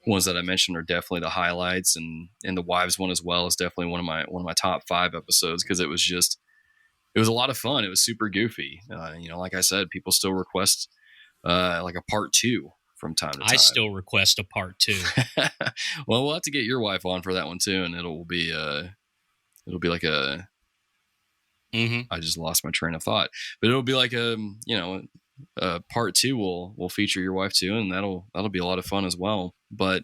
Speaker 2: ones that I mentioned are definitely the highlights, and the wives one as well is definitely one of my top 5 episodes, because it was a lot of fun. It was super goofy. Like I said, people still request like a part 2 from time to time.
Speaker 4: I still request a part 2.
Speaker 2: Well, we'll have to get your wife on for that one too, and it'll be like a. I just lost my train of thought, but it'll be like part 2 will feature your wife too, and that'll be a lot of fun as well. But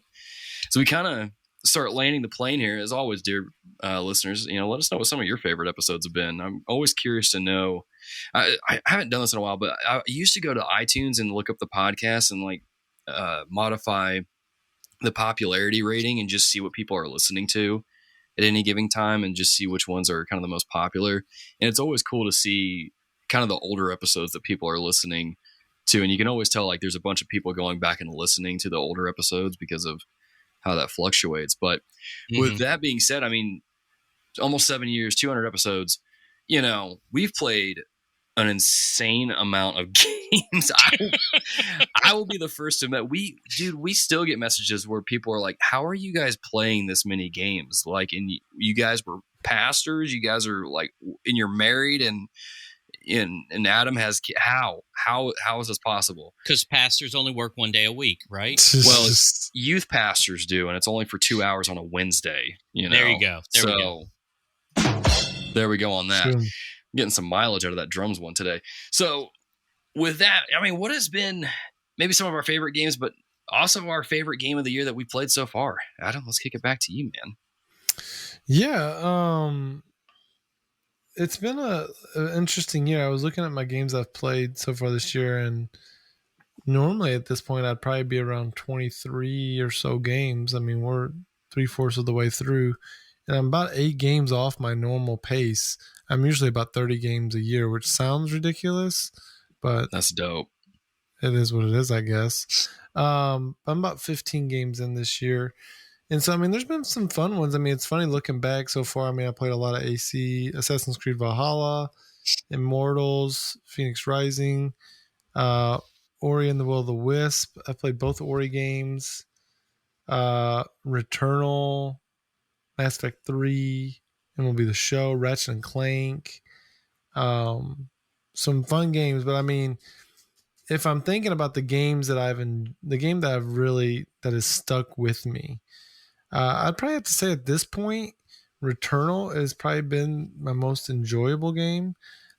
Speaker 2: so we kind of start landing the plane here. As always, dear listeners, let us know what some of your favorite episodes have been. I'm always curious to know. I haven't done this in a while, but I used to go to iTunes and look up the podcast and like modify the popularity rating and just see what people are listening to at any given time and just see which ones are kind of the most popular. And it's always cool to see kind of the older episodes that people are listening to. And you can always tell like there's a bunch of people going back and listening to the older episodes because of how that fluctuates. But with that being said, I mean, almost 7 years, 200 episodes, we've played an insane amount of games. I will be the first to admit we still get messages where people are like, how are you guys playing this many games? Like, and you guys were pastors, you guys are like, and you're married and Adam has, how is this possible?
Speaker 4: Because pastors only work 1 day a week, right?
Speaker 2: Well, youth pastors do, and it's only for 2 hours on a Wednesday,
Speaker 4: There you go.
Speaker 2: There we go on that.
Speaker 3: True.
Speaker 2: Getting some mileage out of that drums one today. So with that, I mean, what has been maybe some of our favorite games, but also our favorite game of the year that we played so far? Adam, let's kick it back to you, man.
Speaker 3: Yeah. It's been an interesting year. I was looking at my games I've played so far this year, and normally at this point, I'd probably be around 23 or so games. I mean, we're 3/4 of the way through, and I'm about 8 games off my normal pace. I'm usually about 30 games a year, which sounds ridiculous, but
Speaker 2: that's dope.
Speaker 3: It is what it is, I guess. I'm about 15 games in this year. And so, I mean, there's been some fun ones. I mean, it's funny looking back so far. I mean, I played a lot of Assassin's Creed Valhalla, Immortals, Phoenix Rising, Ori and the Will of the Wisp. I played both Ori games, Returnal, Mass Effect 3, MLB The Show, Ratchet and Clank. Some fun games, but I mean, if I'm thinking about the game that has stuck with me, I'd probably have to say at this point, Returnal has probably been my most enjoyable game.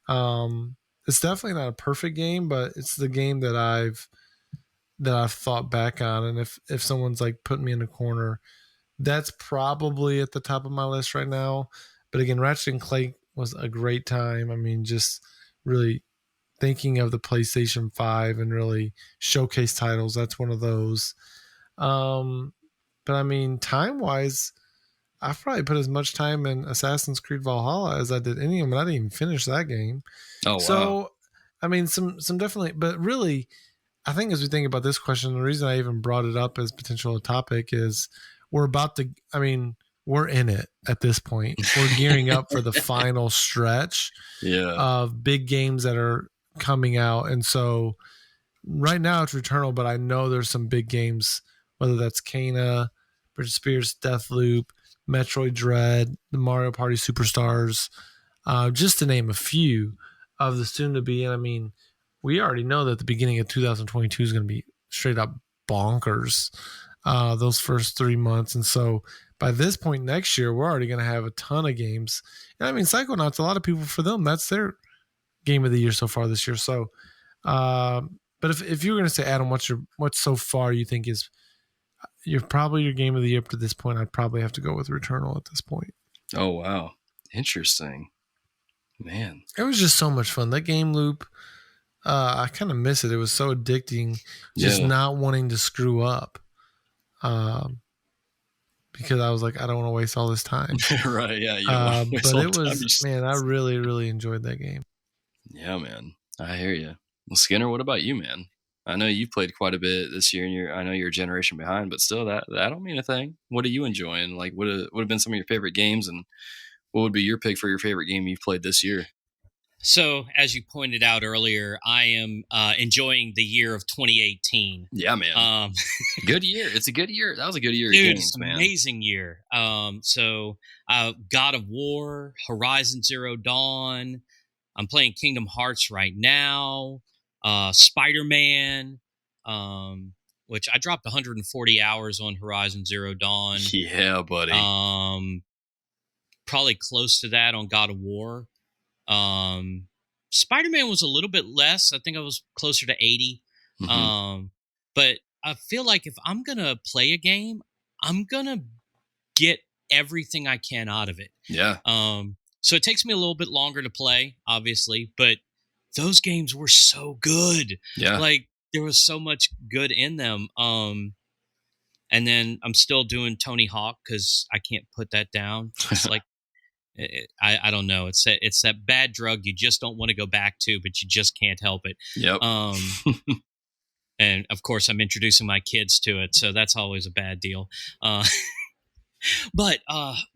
Speaker 3: It's definitely not a perfect game, but it's the game that I've thought back on. And if someone's like putting me in a corner, that's probably at the top of my list right now. But again, Ratchet and Clank was a great time. I mean, just really thinking of the PlayStation 5 and really showcase titles. That's one of those. But I mean, time-wise, I've probably put as much time in Assassin's Creed Valhalla as I did any of them. I didn't even finish that game.
Speaker 2: Oh, wow.
Speaker 3: So, I mean, some definitely, but really, I think as we think about this question, the reason I even brought it up as potential topic is we're in it at this point. We're gearing up for the final stretch of big games that are coming out. And so right now it's Returnal, but I know there's some big games, whether that's Kena, Bridge of Spirits, Deathloop, Metroid Dread, the Mario Party Superstars, just to name a few of the soon to be. And I mean, we already know that the beginning of 2022 is going to be straight up bonkers, those first 3 months. And so by this point next year, we're already going to have a ton of games. And I mean, Psychonauts, a lot of people, for them, that's their game of the year so far this year. So, but if you were going to say, Adam, what's so far you think is your game of the year up to this point, I'd probably have to go with Returnal at this point.
Speaker 2: Oh, wow. Interesting. Man.
Speaker 3: It was just so much fun. That game loop, I kind of miss it. It was so addicting, just not wanting to screw up. Because I was like, I don't want to waste all this time.
Speaker 2: Right, yeah.
Speaker 3: But it was, man, I really, really enjoyed that game.
Speaker 2: Yeah, man. I hear you. Well, Skinner, what about you, man? I know you've played quite a bit this year, and I know you're a generation behind, but still, that don't mean a thing. What are you enjoying? Like, what have been some of your favorite games, and what would be your pick for your favorite game you've played this year?
Speaker 4: So, as you pointed out earlier, I am enjoying the year of 2018.
Speaker 2: Yeah, man. Good year. It's a good year. That was a good year.
Speaker 4: Dude,
Speaker 2: of games,
Speaker 4: it's an
Speaker 2: man.
Speaker 4: amazing year. So, God of War, Horizon Zero Dawn. I'm playing Kingdom Hearts right now. Spider-Man. which I dropped 140 hours on Horizon Zero Dawn.
Speaker 2: Yeah, buddy.
Speaker 4: Probably close to that on God of War. Spider-Man was a little bit less. I think I was closer to 80.
Speaker 2: Mhm.
Speaker 4: But I feel like if I'm going to play a game, I'm going to get everything I can out of it.
Speaker 2: Yeah.
Speaker 4: So it takes me a little bit longer to play, obviously, but those games were so good.
Speaker 2: Yeah.
Speaker 4: Like, there was so much good in them. And then I'm still doing Tony Hawk because I can't put that down. It's like, I don't know. It's that bad drug you just don't want to go back to, but you just can't help it.
Speaker 2: Yep.
Speaker 4: And of course, I'm introducing my kids to it, so that's always a bad deal. But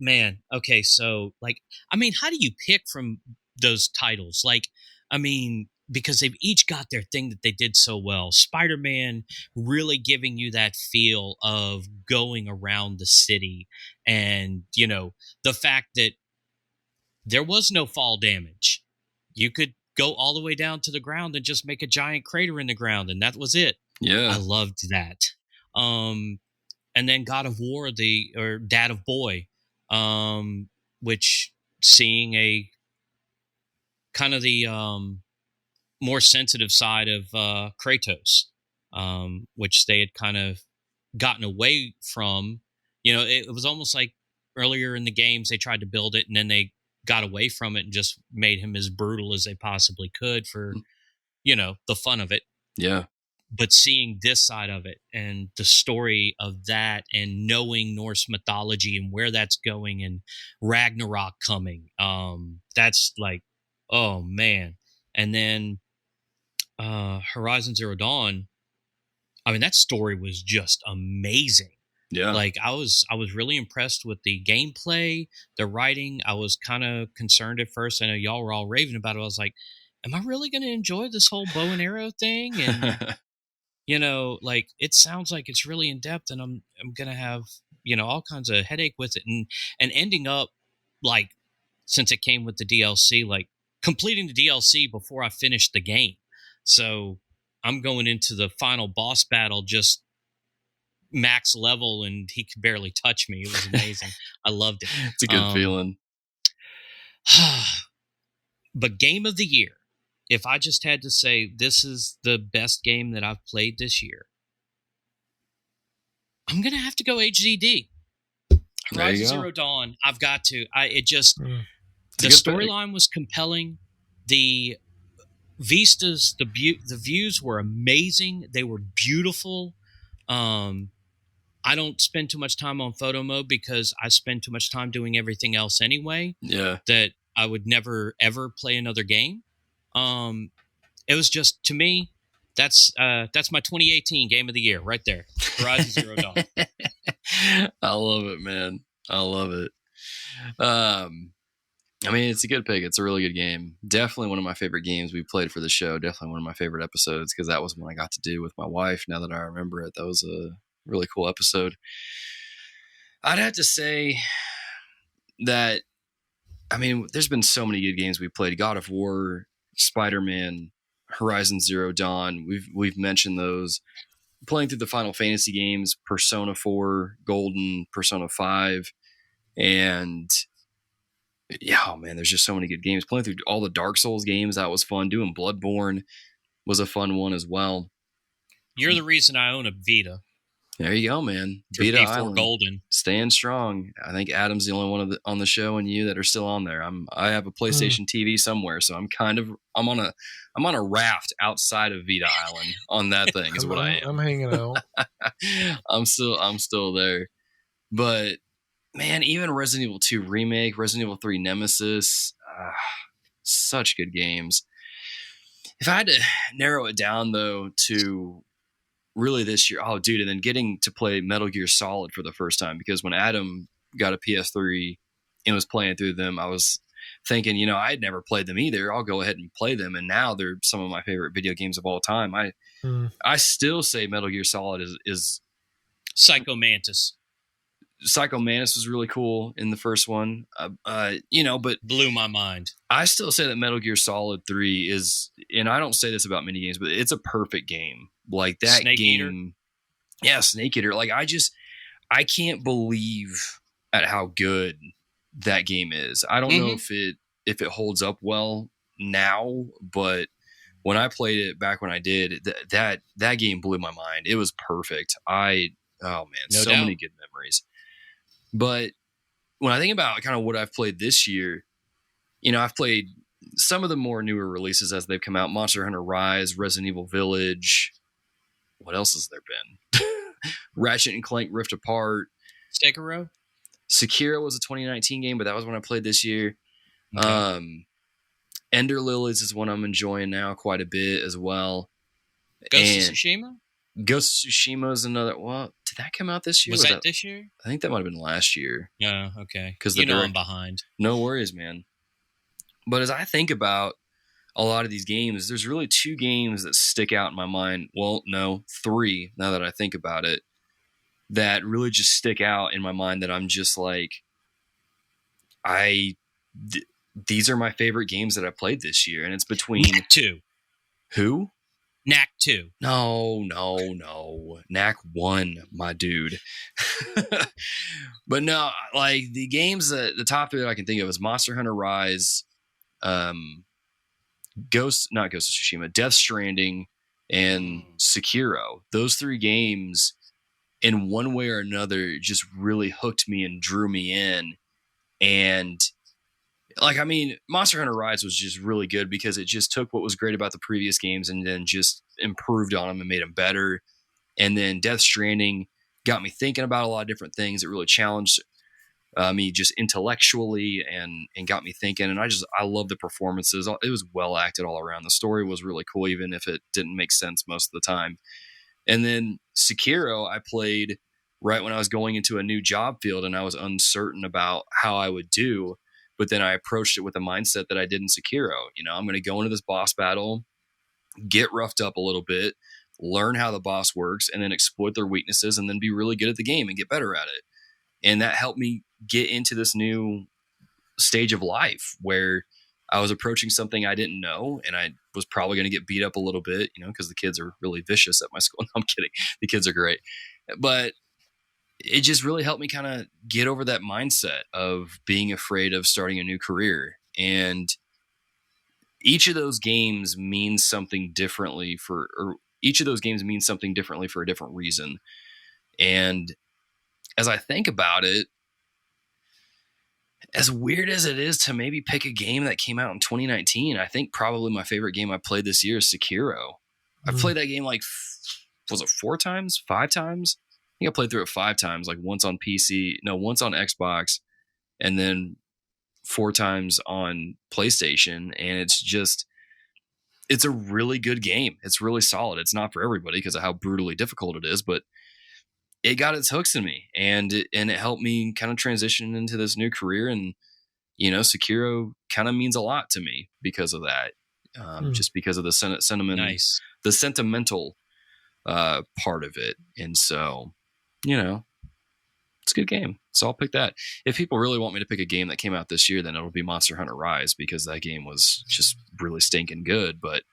Speaker 4: man, okay. So like, I mean, how do you pick from those titles? Like, I mean, because they've each got their thing that they did so well. Spider-Man really giving you that feel of going around the city, and the fact that there was no fall damage. You could go all the way down to the ground and just make a giant crater in the ground, and that was it.
Speaker 2: Yeah.
Speaker 4: I loved that. And then God of War, or Dad of Boy, which seeing a kind of the more sensitive side of Kratos, which they had kind of gotten away from. It was almost like earlier in the games they tried to build it, and then they got away from it and just made him as brutal as they possibly could for, the fun of it.
Speaker 2: Yeah.
Speaker 4: But seeing this side of it and the story of that, and knowing Norse mythology and where that's going, and Ragnarok coming, that's like, oh man. And then Horizon Zero Dawn, I mean, that story was just amazing.
Speaker 2: Yeah.
Speaker 4: Like, I was really impressed with the gameplay, the writing. I was kind of concerned at first. I know y'all were all raving about it. I was like, am I really going to enjoy this whole bow and arrow thing? And like, it sounds like it's really in depth, and I'm going to have, all kinds of headache with it, and ending up, like, since it came with the DLC, like completing the DLC before I finished the game. So I'm going into the final boss battle just max level, and he could barely touch me. It was amazing. I loved it.
Speaker 2: It's a good feeling.
Speaker 4: But game of the year, if I just had to say this is the best game that I've played this year, I'm gonna have to go HZD. Horizon Zero Dawn. I've got to. The storyline was compelling. The vistas, the views were amazing. They were beautiful. I don't spend too much time on photo mode because I spend too much time doing everything else anyway.
Speaker 2: Yeah.
Speaker 4: That I would never ever play another game. It was just, to me, that's my 2018 game of the year right there. Horizon Zero Dawn.
Speaker 2: I love it, man. I love it. I mean, it's a good pick. It's a really good game. Definitely one of my favorite games we played for the show. Definitely one of my favorite episodes, because that was one I got to do with my wife. Now that I remember it, that was a really cool episode. I'd have to say that, I mean, there's been so many good games we played. God of War, Spider-Man, Horizon Zero Dawn. We've mentioned those. Playing through the Final Fantasy games, Persona 4, Golden, Persona 5, and yeah, oh man, there's just so many good games. Playing through all the Dark Souls games, that was fun. Doing Bloodborne was a fun one as well.
Speaker 4: You're the reason I own a Vita.
Speaker 2: There you go, man.
Speaker 4: Vita Island, Golden,
Speaker 2: staying strong. I think Adam's the only one on the show, and you that are still on there. I have a PlayStation TV somewhere, so I'm on a raft outside of Vita Island on that thing. Is what I am.
Speaker 3: I'm hanging out.
Speaker 2: I'm still there, but man, even Resident Evil 2 Remake, Resident Evil 3 Nemesis, such good games. If I had to narrow it down though to really this year, oh dude, and then getting to play Metal Gear Solid for the first time, because when Adam got a PS3 and was playing through them, I was thinking, I'd never played them either. I'll go ahead and play them, and now they're some of my favorite video games of all time. I still say Metal Gear Solid is
Speaker 4: Psycho Mantis.
Speaker 2: Psycho Mantis was really cool in the first one, but
Speaker 4: blew my mind.
Speaker 2: I still say that Metal Gear Solid 3 is, and I don't say this about many games, but it's a perfect game. Like that
Speaker 4: Snake
Speaker 2: game.
Speaker 4: Eater?
Speaker 2: Yeah, Snake Eater. Like I can't believe at how good that game is. I don't know if it holds up well now, but when I played it back when I did, that game blew my mind. It was perfect. Oh man,
Speaker 4: No
Speaker 2: so
Speaker 4: doubt.
Speaker 2: many good memories. But when I think about kind of what I've played this year, I've played some of the more newer releases as they've come out. Monster Hunter Rise, Resident Evil Village. What else has there been? Ratchet and Clank Rift Apart.
Speaker 4: Sekiro?
Speaker 2: Sekiro was a 2019 game, but that was when I played this year.
Speaker 4: Okay.
Speaker 2: Ender Lilies is one I'm enjoying now quite a bit as well.
Speaker 4: Ghost of Tsushima?
Speaker 2: Ghost of Tsushima is another. Well, did that come out this year?
Speaker 4: Was that this year?
Speaker 2: I think that might have been last year.
Speaker 4: Yeah, okay.
Speaker 2: 'Cause
Speaker 4: I'm behind.
Speaker 2: No worries, man. But as I think about a lot of these games, there's really 2 games that stick out in my mind. Well, no, 3 now that I think about it, that really just stick out in my mind that I'm just like, these are my favorite games that I played this year. And it's between
Speaker 4: Knack 2.
Speaker 2: Who?
Speaker 4: Knack 2.
Speaker 2: No. Knack 1, my dude. But no, like the games that the top 3 that I can think of is Monster Hunter Rise, not Ghost of Tsushima, Death Stranding, and Sekiro. Those 3 games, in one way or another, just really hooked me and drew me in. And Monster Hunter Rise was just really good because it just took what was great about the previous games and then just improved on them and made them better. And then Death Stranding got me thinking about a lot of different things. It really challenged me just intellectually and got me thinking. And I love the performances. It was well acted all around. The story was really cool, even if it didn't make sense most of the time. And then Sekiro, I played right when I was going into a new job field and I was uncertain about how I would do. But then I approached it with a mindset that I did in Sekiro. I'm going to go into this boss battle, get roughed up a little bit, learn how the boss works, and then exploit their weaknesses and then be really good at the game and get better at it. And that helped me get into this new stage of life where I was approaching something I didn't know, and I was probably going to get beat up a little bit, because the kids are really vicious at my school. No, I'm kidding. The kids are great. But it just really helped me kind of get over that mindset of being afraid of starting a new career. And each of those games means something differently each of those games means something differently for a different reason. And as I think about it, as weird as it is to maybe pick a game that came out in 2019, I think probably my favorite game I played this year is Sekiro. I played that game was it 4 times, 5 times? I think I played through it 5 times, like once on once on Xbox, and then 4 times on PlayStation. And it's a really good game. It's really solid. It's not for everybody because of how brutally difficult it is, but it got its hooks in me, and it helped me kind of transition into this new career. And, Sekiro kind of means a lot to me because of that, just because of the sentiment, the sentimental part of it. And so, it's a good game. So I'll pick that. If people really want me to pick a game that came out this year, then it'll be Monster Hunter Rise because that game was just really stinking good. But,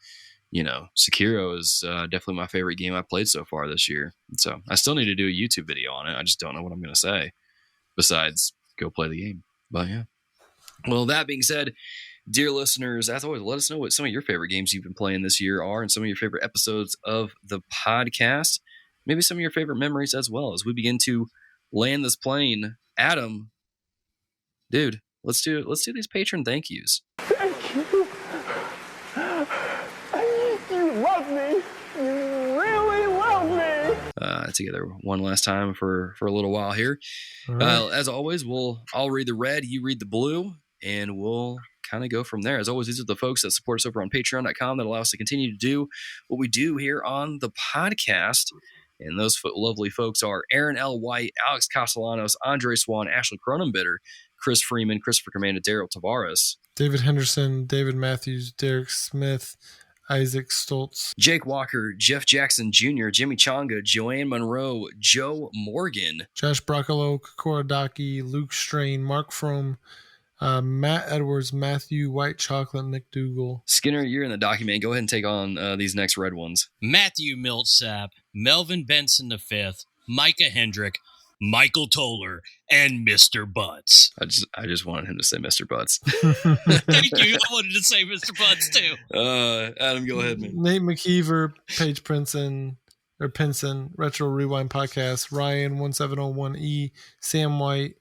Speaker 2: Sekiro is definitely my favorite game I've played so far this year. And so I still need to do a YouTube video on it. I just don't know what I'm going to say besides go play the game. But yeah. Well, that being said, dear listeners, as always, let us know what some of your favorite games you've been playing this year are and some of your favorite episodes of the podcast. Maybe some of your favorite memories as well as we begin to land this plane. Adam, dude, let's do these patron thank yous.
Speaker 5: Thank you. You love me. You really love me.
Speaker 2: Together one last time for a little while here.
Speaker 3: Right.
Speaker 2: As always, I'll read the red, you read the blue, and we'll kind of go from there. As always, these are the folks that support us over on patreon.com that allow us to continue to do what we do here on the podcast. And those lovely folks are Aaron L. White, Alex Castellanos, Andre Swan, Ashley Cronenbitter, Chris Freeman, Christopher Commanda, Daryl Tavares,
Speaker 3: David Henderson, David Matthews, Derek Smith, Isaac Stoltz,
Speaker 2: Jake Walker, Jeff Jackson Jr., Jimmy Chonga, Joanne Monroe, Joe Morgan,
Speaker 3: Josh Broccolo, Kokora Daki, Luke Strain, Mark Fromm, Matt Edwards, Matthew White Chocolate McDougal.
Speaker 2: Skinner, you're in the document. Go ahead and take on these next red ones.
Speaker 4: Matthew Milsap, Melvin Benson V, Micah Hendrick, Michael Toller, and Mr. Butts.
Speaker 2: I just wanted him to say Mr. Butts.
Speaker 4: Thank you. I wanted to say Mr. Butts too.
Speaker 2: Adam, go ahead, man.
Speaker 3: Nate McKeever, Paige Pinson, Retro Rewind Podcast, Ryan 1701E, Sam White,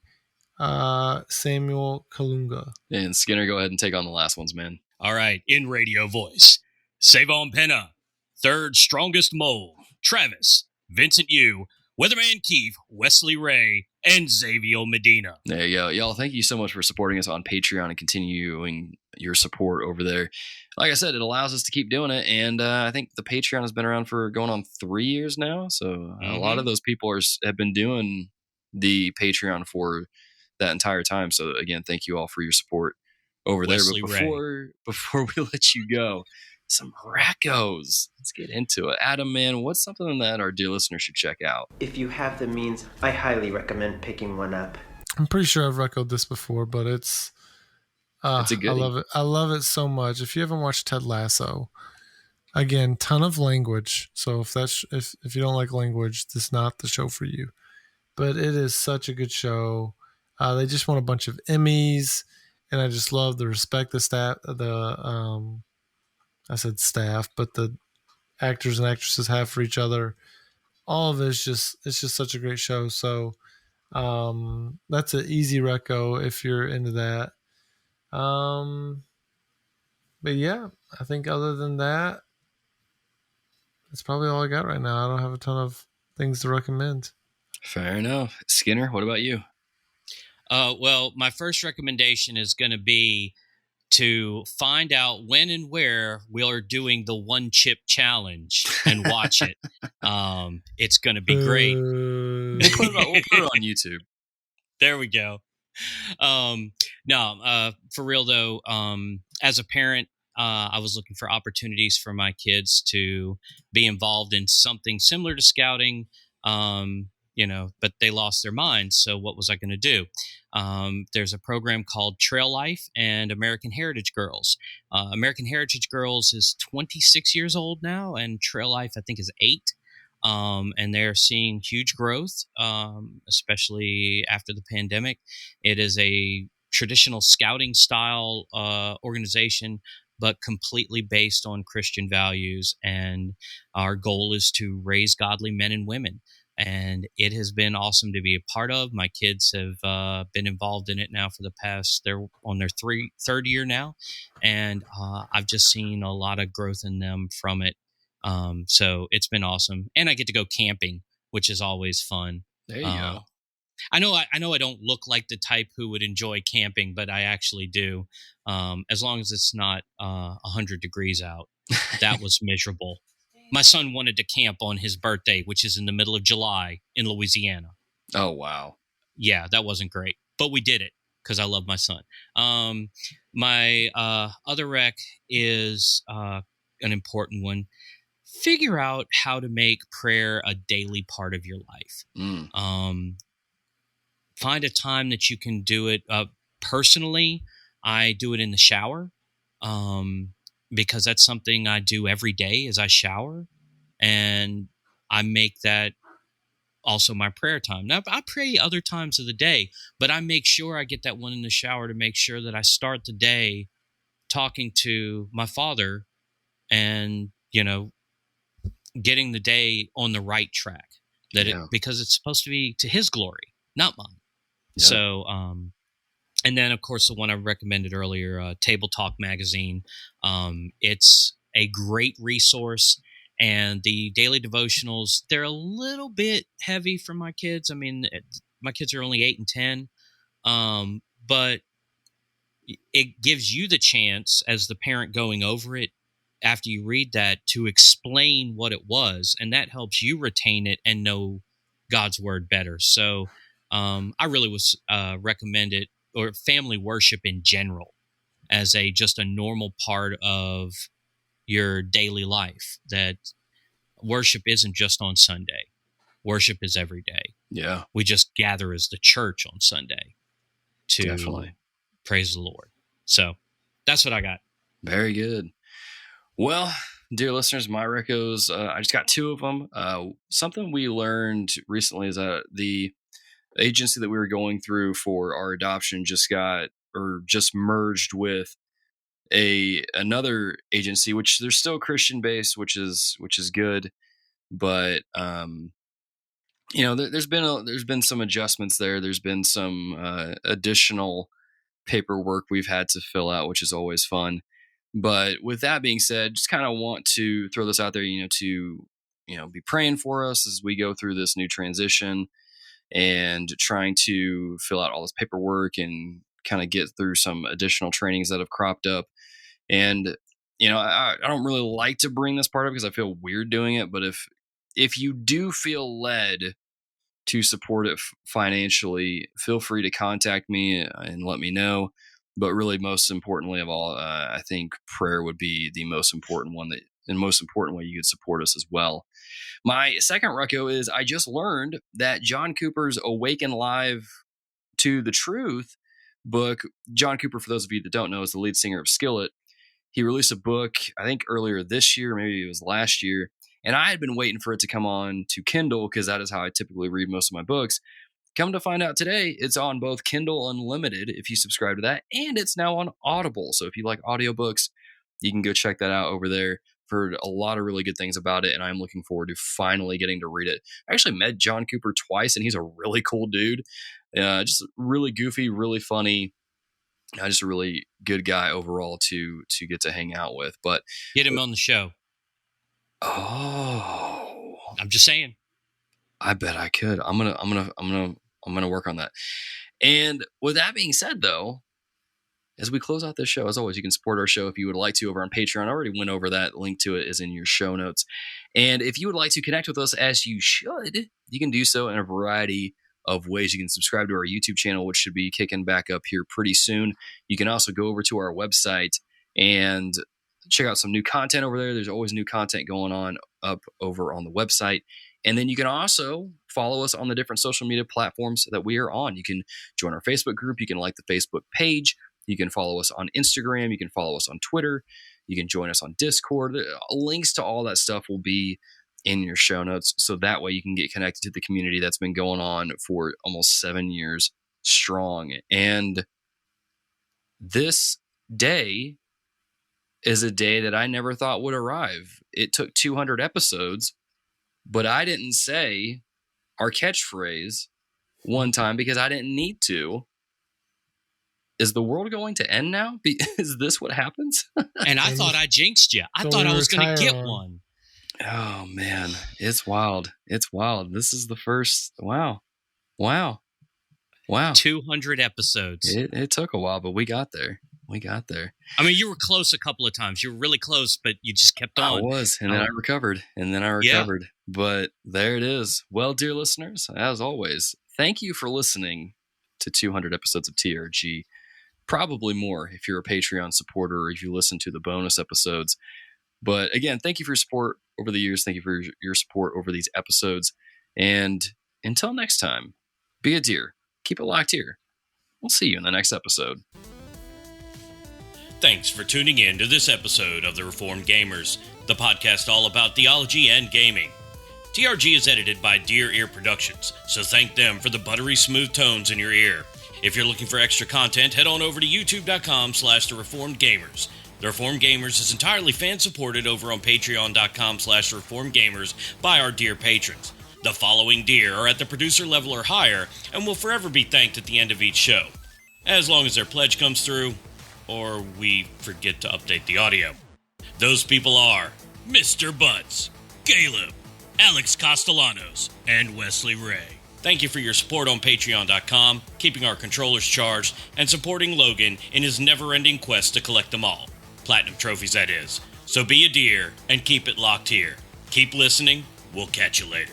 Speaker 3: Samuel Kalunga.
Speaker 2: And Skinner, go ahead and take on the last ones, man.
Speaker 4: All right, in radio voice. Savon Penna, Third Strongest Mole, Travis, Vincent Yu, Weatherman Keefe, Wesley Ray, and Xavier Medina.
Speaker 2: There you go. Y'all, thank you so much for supporting us on Patreon and continuing your support over there. Like I said, it allows us to keep doing it. And I think the Patreon has been around for going on 3 years now. So a lot of those people have been doing the Patreon for that entire time. So again, thank you all for your support over
Speaker 4: Wesley
Speaker 2: there. But before we let you go, some Recos. Let's get into it. Adam, man, what's something that our dear listeners should check out?
Speaker 6: If you have the means, I highly recommend picking one up.
Speaker 3: I'm pretty sure I've reco'd this before, but it's
Speaker 2: a goodie.
Speaker 3: I love it. I love it so much. If you haven't watched Ted Lasso, again, ton of language. So if you don't like language, this is not the show for you. But it is such a good show. They just won a bunch of Emmys, and I just love the respect the staff, I said staff, but the actors and actresses have for each other. All of it's just such a great show. So that's an easy reco if you're into that. But yeah, I think other than that, that's probably all I got right now. I don't have a ton of things to recommend.
Speaker 2: Fair enough. Skinner, what about you?
Speaker 4: Well, my first recommendation is going to be to find out when and where we are doing the one chip challenge and watch it. It's going to be great.
Speaker 2: We'll put it on YouTube.
Speaker 4: There we go. For real though, as a parent, I was looking for opportunities for my kids to be involved in something similar to scouting, but they lost their minds. So what was I going to do? There's a program called Trail Life and American Heritage Girls. American Heritage Girls is 26 years old now, and Trail Life, I think, is 8. And they're seeing huge growth, especially after the pandemic. It is a traditional scouting style organization, but completely based on Christian values. And our goal is to raise godly men and women. And it has been awesome to be a part of. My kids have been involved in it now for the past, they're on their third year now. And I've just seen a lot of growth in them from it. So it's been awesome. And I get to go camping, which is always fun.
Speaker 2: There you go.
Speaker 4: I know I don't look like the type who would enjoy camping, but I actually do. As long as it's not 100 degrees out. That was miserable. My son wanted to camp on his birthday, which is in the middle of July in Louisiana.
Speaker 2: Oh, wow.
Speaker 4: Yeah, that wasn't great. But we did it because I love my son. My other rec is an important one. Figure out how to make prayer a daily part of your life. Find a time that you can do it. Personally, I do it in the shower. Because that's something I do every day as I shower, and I make that also my prayer time. Now, I pray other times of the day, but I make sure I get that one in the shower to make sure that I start the day talking to my Father and, getting the day on the right track. Because it's supposed to be to His glory, not mine. Yeah. So, and then, of course, the one I recommended earlier, Table Talk Magazine. It's a great resource. And the daily devotionals, they're a little bit heavy for my kids. I mean, my kids are only 8 and 10. But it gives you the chance, as the parent going over it, after you read that, to explain what it was. And that helps you retain it and know God's word better. So I really was recommend it. Or family worship in general as just a normal part of your daily life, that worship isn't just on Sunday. Worship is every day.
Speaker 2: Yeah.
Speaker 4: We just gather as the church on Sunday to
Speaker 2: Definitely
Speaker 4: praise the Lord. So that's what I got.
Speaker 2: Very good. Well, dear listeners, my recos, I just got 2 of them. Something we learned recently is that the agency that we were going through for our adoption just merged with another agency, which they're still Christian based, which is good, but there's been some adjustments there. There's been some additional paperwork we've had to fill out, which is always fun. But with that being said, just kind of want to throw this out there, to be praying for us as we go through this new transition and trying to fill out all this paperwork and kind of get through some additional trainings that have cropped up. And I don't really like to bring this part up because I feel weird doing it. But if you do feel led to support it financially, feel free to contact me and let me know. But really, most importantly of all, I think prayer would be the most important one, most important way you could support us as well. My second reco is I just learned that John Cooper's Awaken Live to the Truth book. John Cooper, for those of you that don't know, is the lead singer of Skillet. He released a book, I think earlier this year, maybe it was last year, and I had been waiting for it to come on to Kindle because that is how I typically read most of my books. Come to find out today, it's on both Kindle Unlimited if you subscribe to that, and it's now on Audible. So if you like audiobooks, you can go check that out over there. Heard a lot of really good things about it, and I'm looking forward to finally getting to read it. I actually met John Cooper twice, and he's a really cool dude. Just really goofy, really funny. Just a really good guy overall to get to hang out with. But
Speaker 4: get him on the show.
Speaker 2: Oh,
Speaker 4: I'm just saying.
Speaker 2: I bet I could. I'm gonna work on that. And with that being said, though, as we close out this show, as always, you can support our show if you would like to over on Patreon. I already went over that. Link to it is in your show notes. And if you would like to connect with us, as you should, you can do so in a variety of ways. You can subscribe to our YouTube channel, which should be kicking back up here pretty soon. You can also go over to our website and check out some new content over there. There's always new content going on up over on the website. And then you can also follow us on the different social media platforms that we are on. You can join our Facebook group. You can like the Facebook page. You can follow us on Instagram. You can follow us on Twitter. You can join us on Discord. Links to all that stuff will be in your show notes. So that way you can get connected to the community that's been going on for almost 7 years strong. And this day is a day that I never thought would arrive. It took 200 episodes, but I didn't say our catchphrase one time because I didn't need to. Is the world going to end now? Is this what happens?
Speaker 4: And I thought I jinxed you. I thought I was going to get one.
Speaker 2: Oh, man. It's wild. It's wild. This is the first. Wow.
Speaker 4: 200 episodes.
Speaker 2: It took a while, but we got there.
Speaker 4: I mean, you were close a couple of times. You were really close, but you just kept on.
Speaker 2: I was, and then I recovered.
Speaker 4: Yeah.
Speaker 2: But there it is. Well, dear listeners, as always, thank you for listening to 200 episodes of TRG. Probably more if you're a Patreon supporter or if you listen to the bonus episodes. But again, thank you for your support over the years. Thank you for your support over these episodes. And until next time, be a dear. Keep it locked here. We'll see you in the next episode.
Speaker 1: Thanks for tuning in to this episode of The Reformed Gamers, the podcast all about theology and gaming. TRG is edited by Dear Ear Productions, so thank them for the buttery smooth tones in your ear. If you're looking for extra content, head on over to youtube.com/thereformedgamers. The Reformed Gamers is entirely fan-supported over on patreon.com/reformedgamers by our dear patrons. The following deer are at the producer level or higher and will forever be thanked at the end of each show, as long as their pledge comes through, or we forget to update the audio. Those people are Mr. Butts, Caleb, Alex Castellanos, and Wesley Ray. Thank you for your support on patreon.com, keeping our controllers charged, and supporting Logan in his never-ending quest to collect them all. Platinum trophies, that is. So be a dear and keep it locked here. Keep listening. We'll catch you later.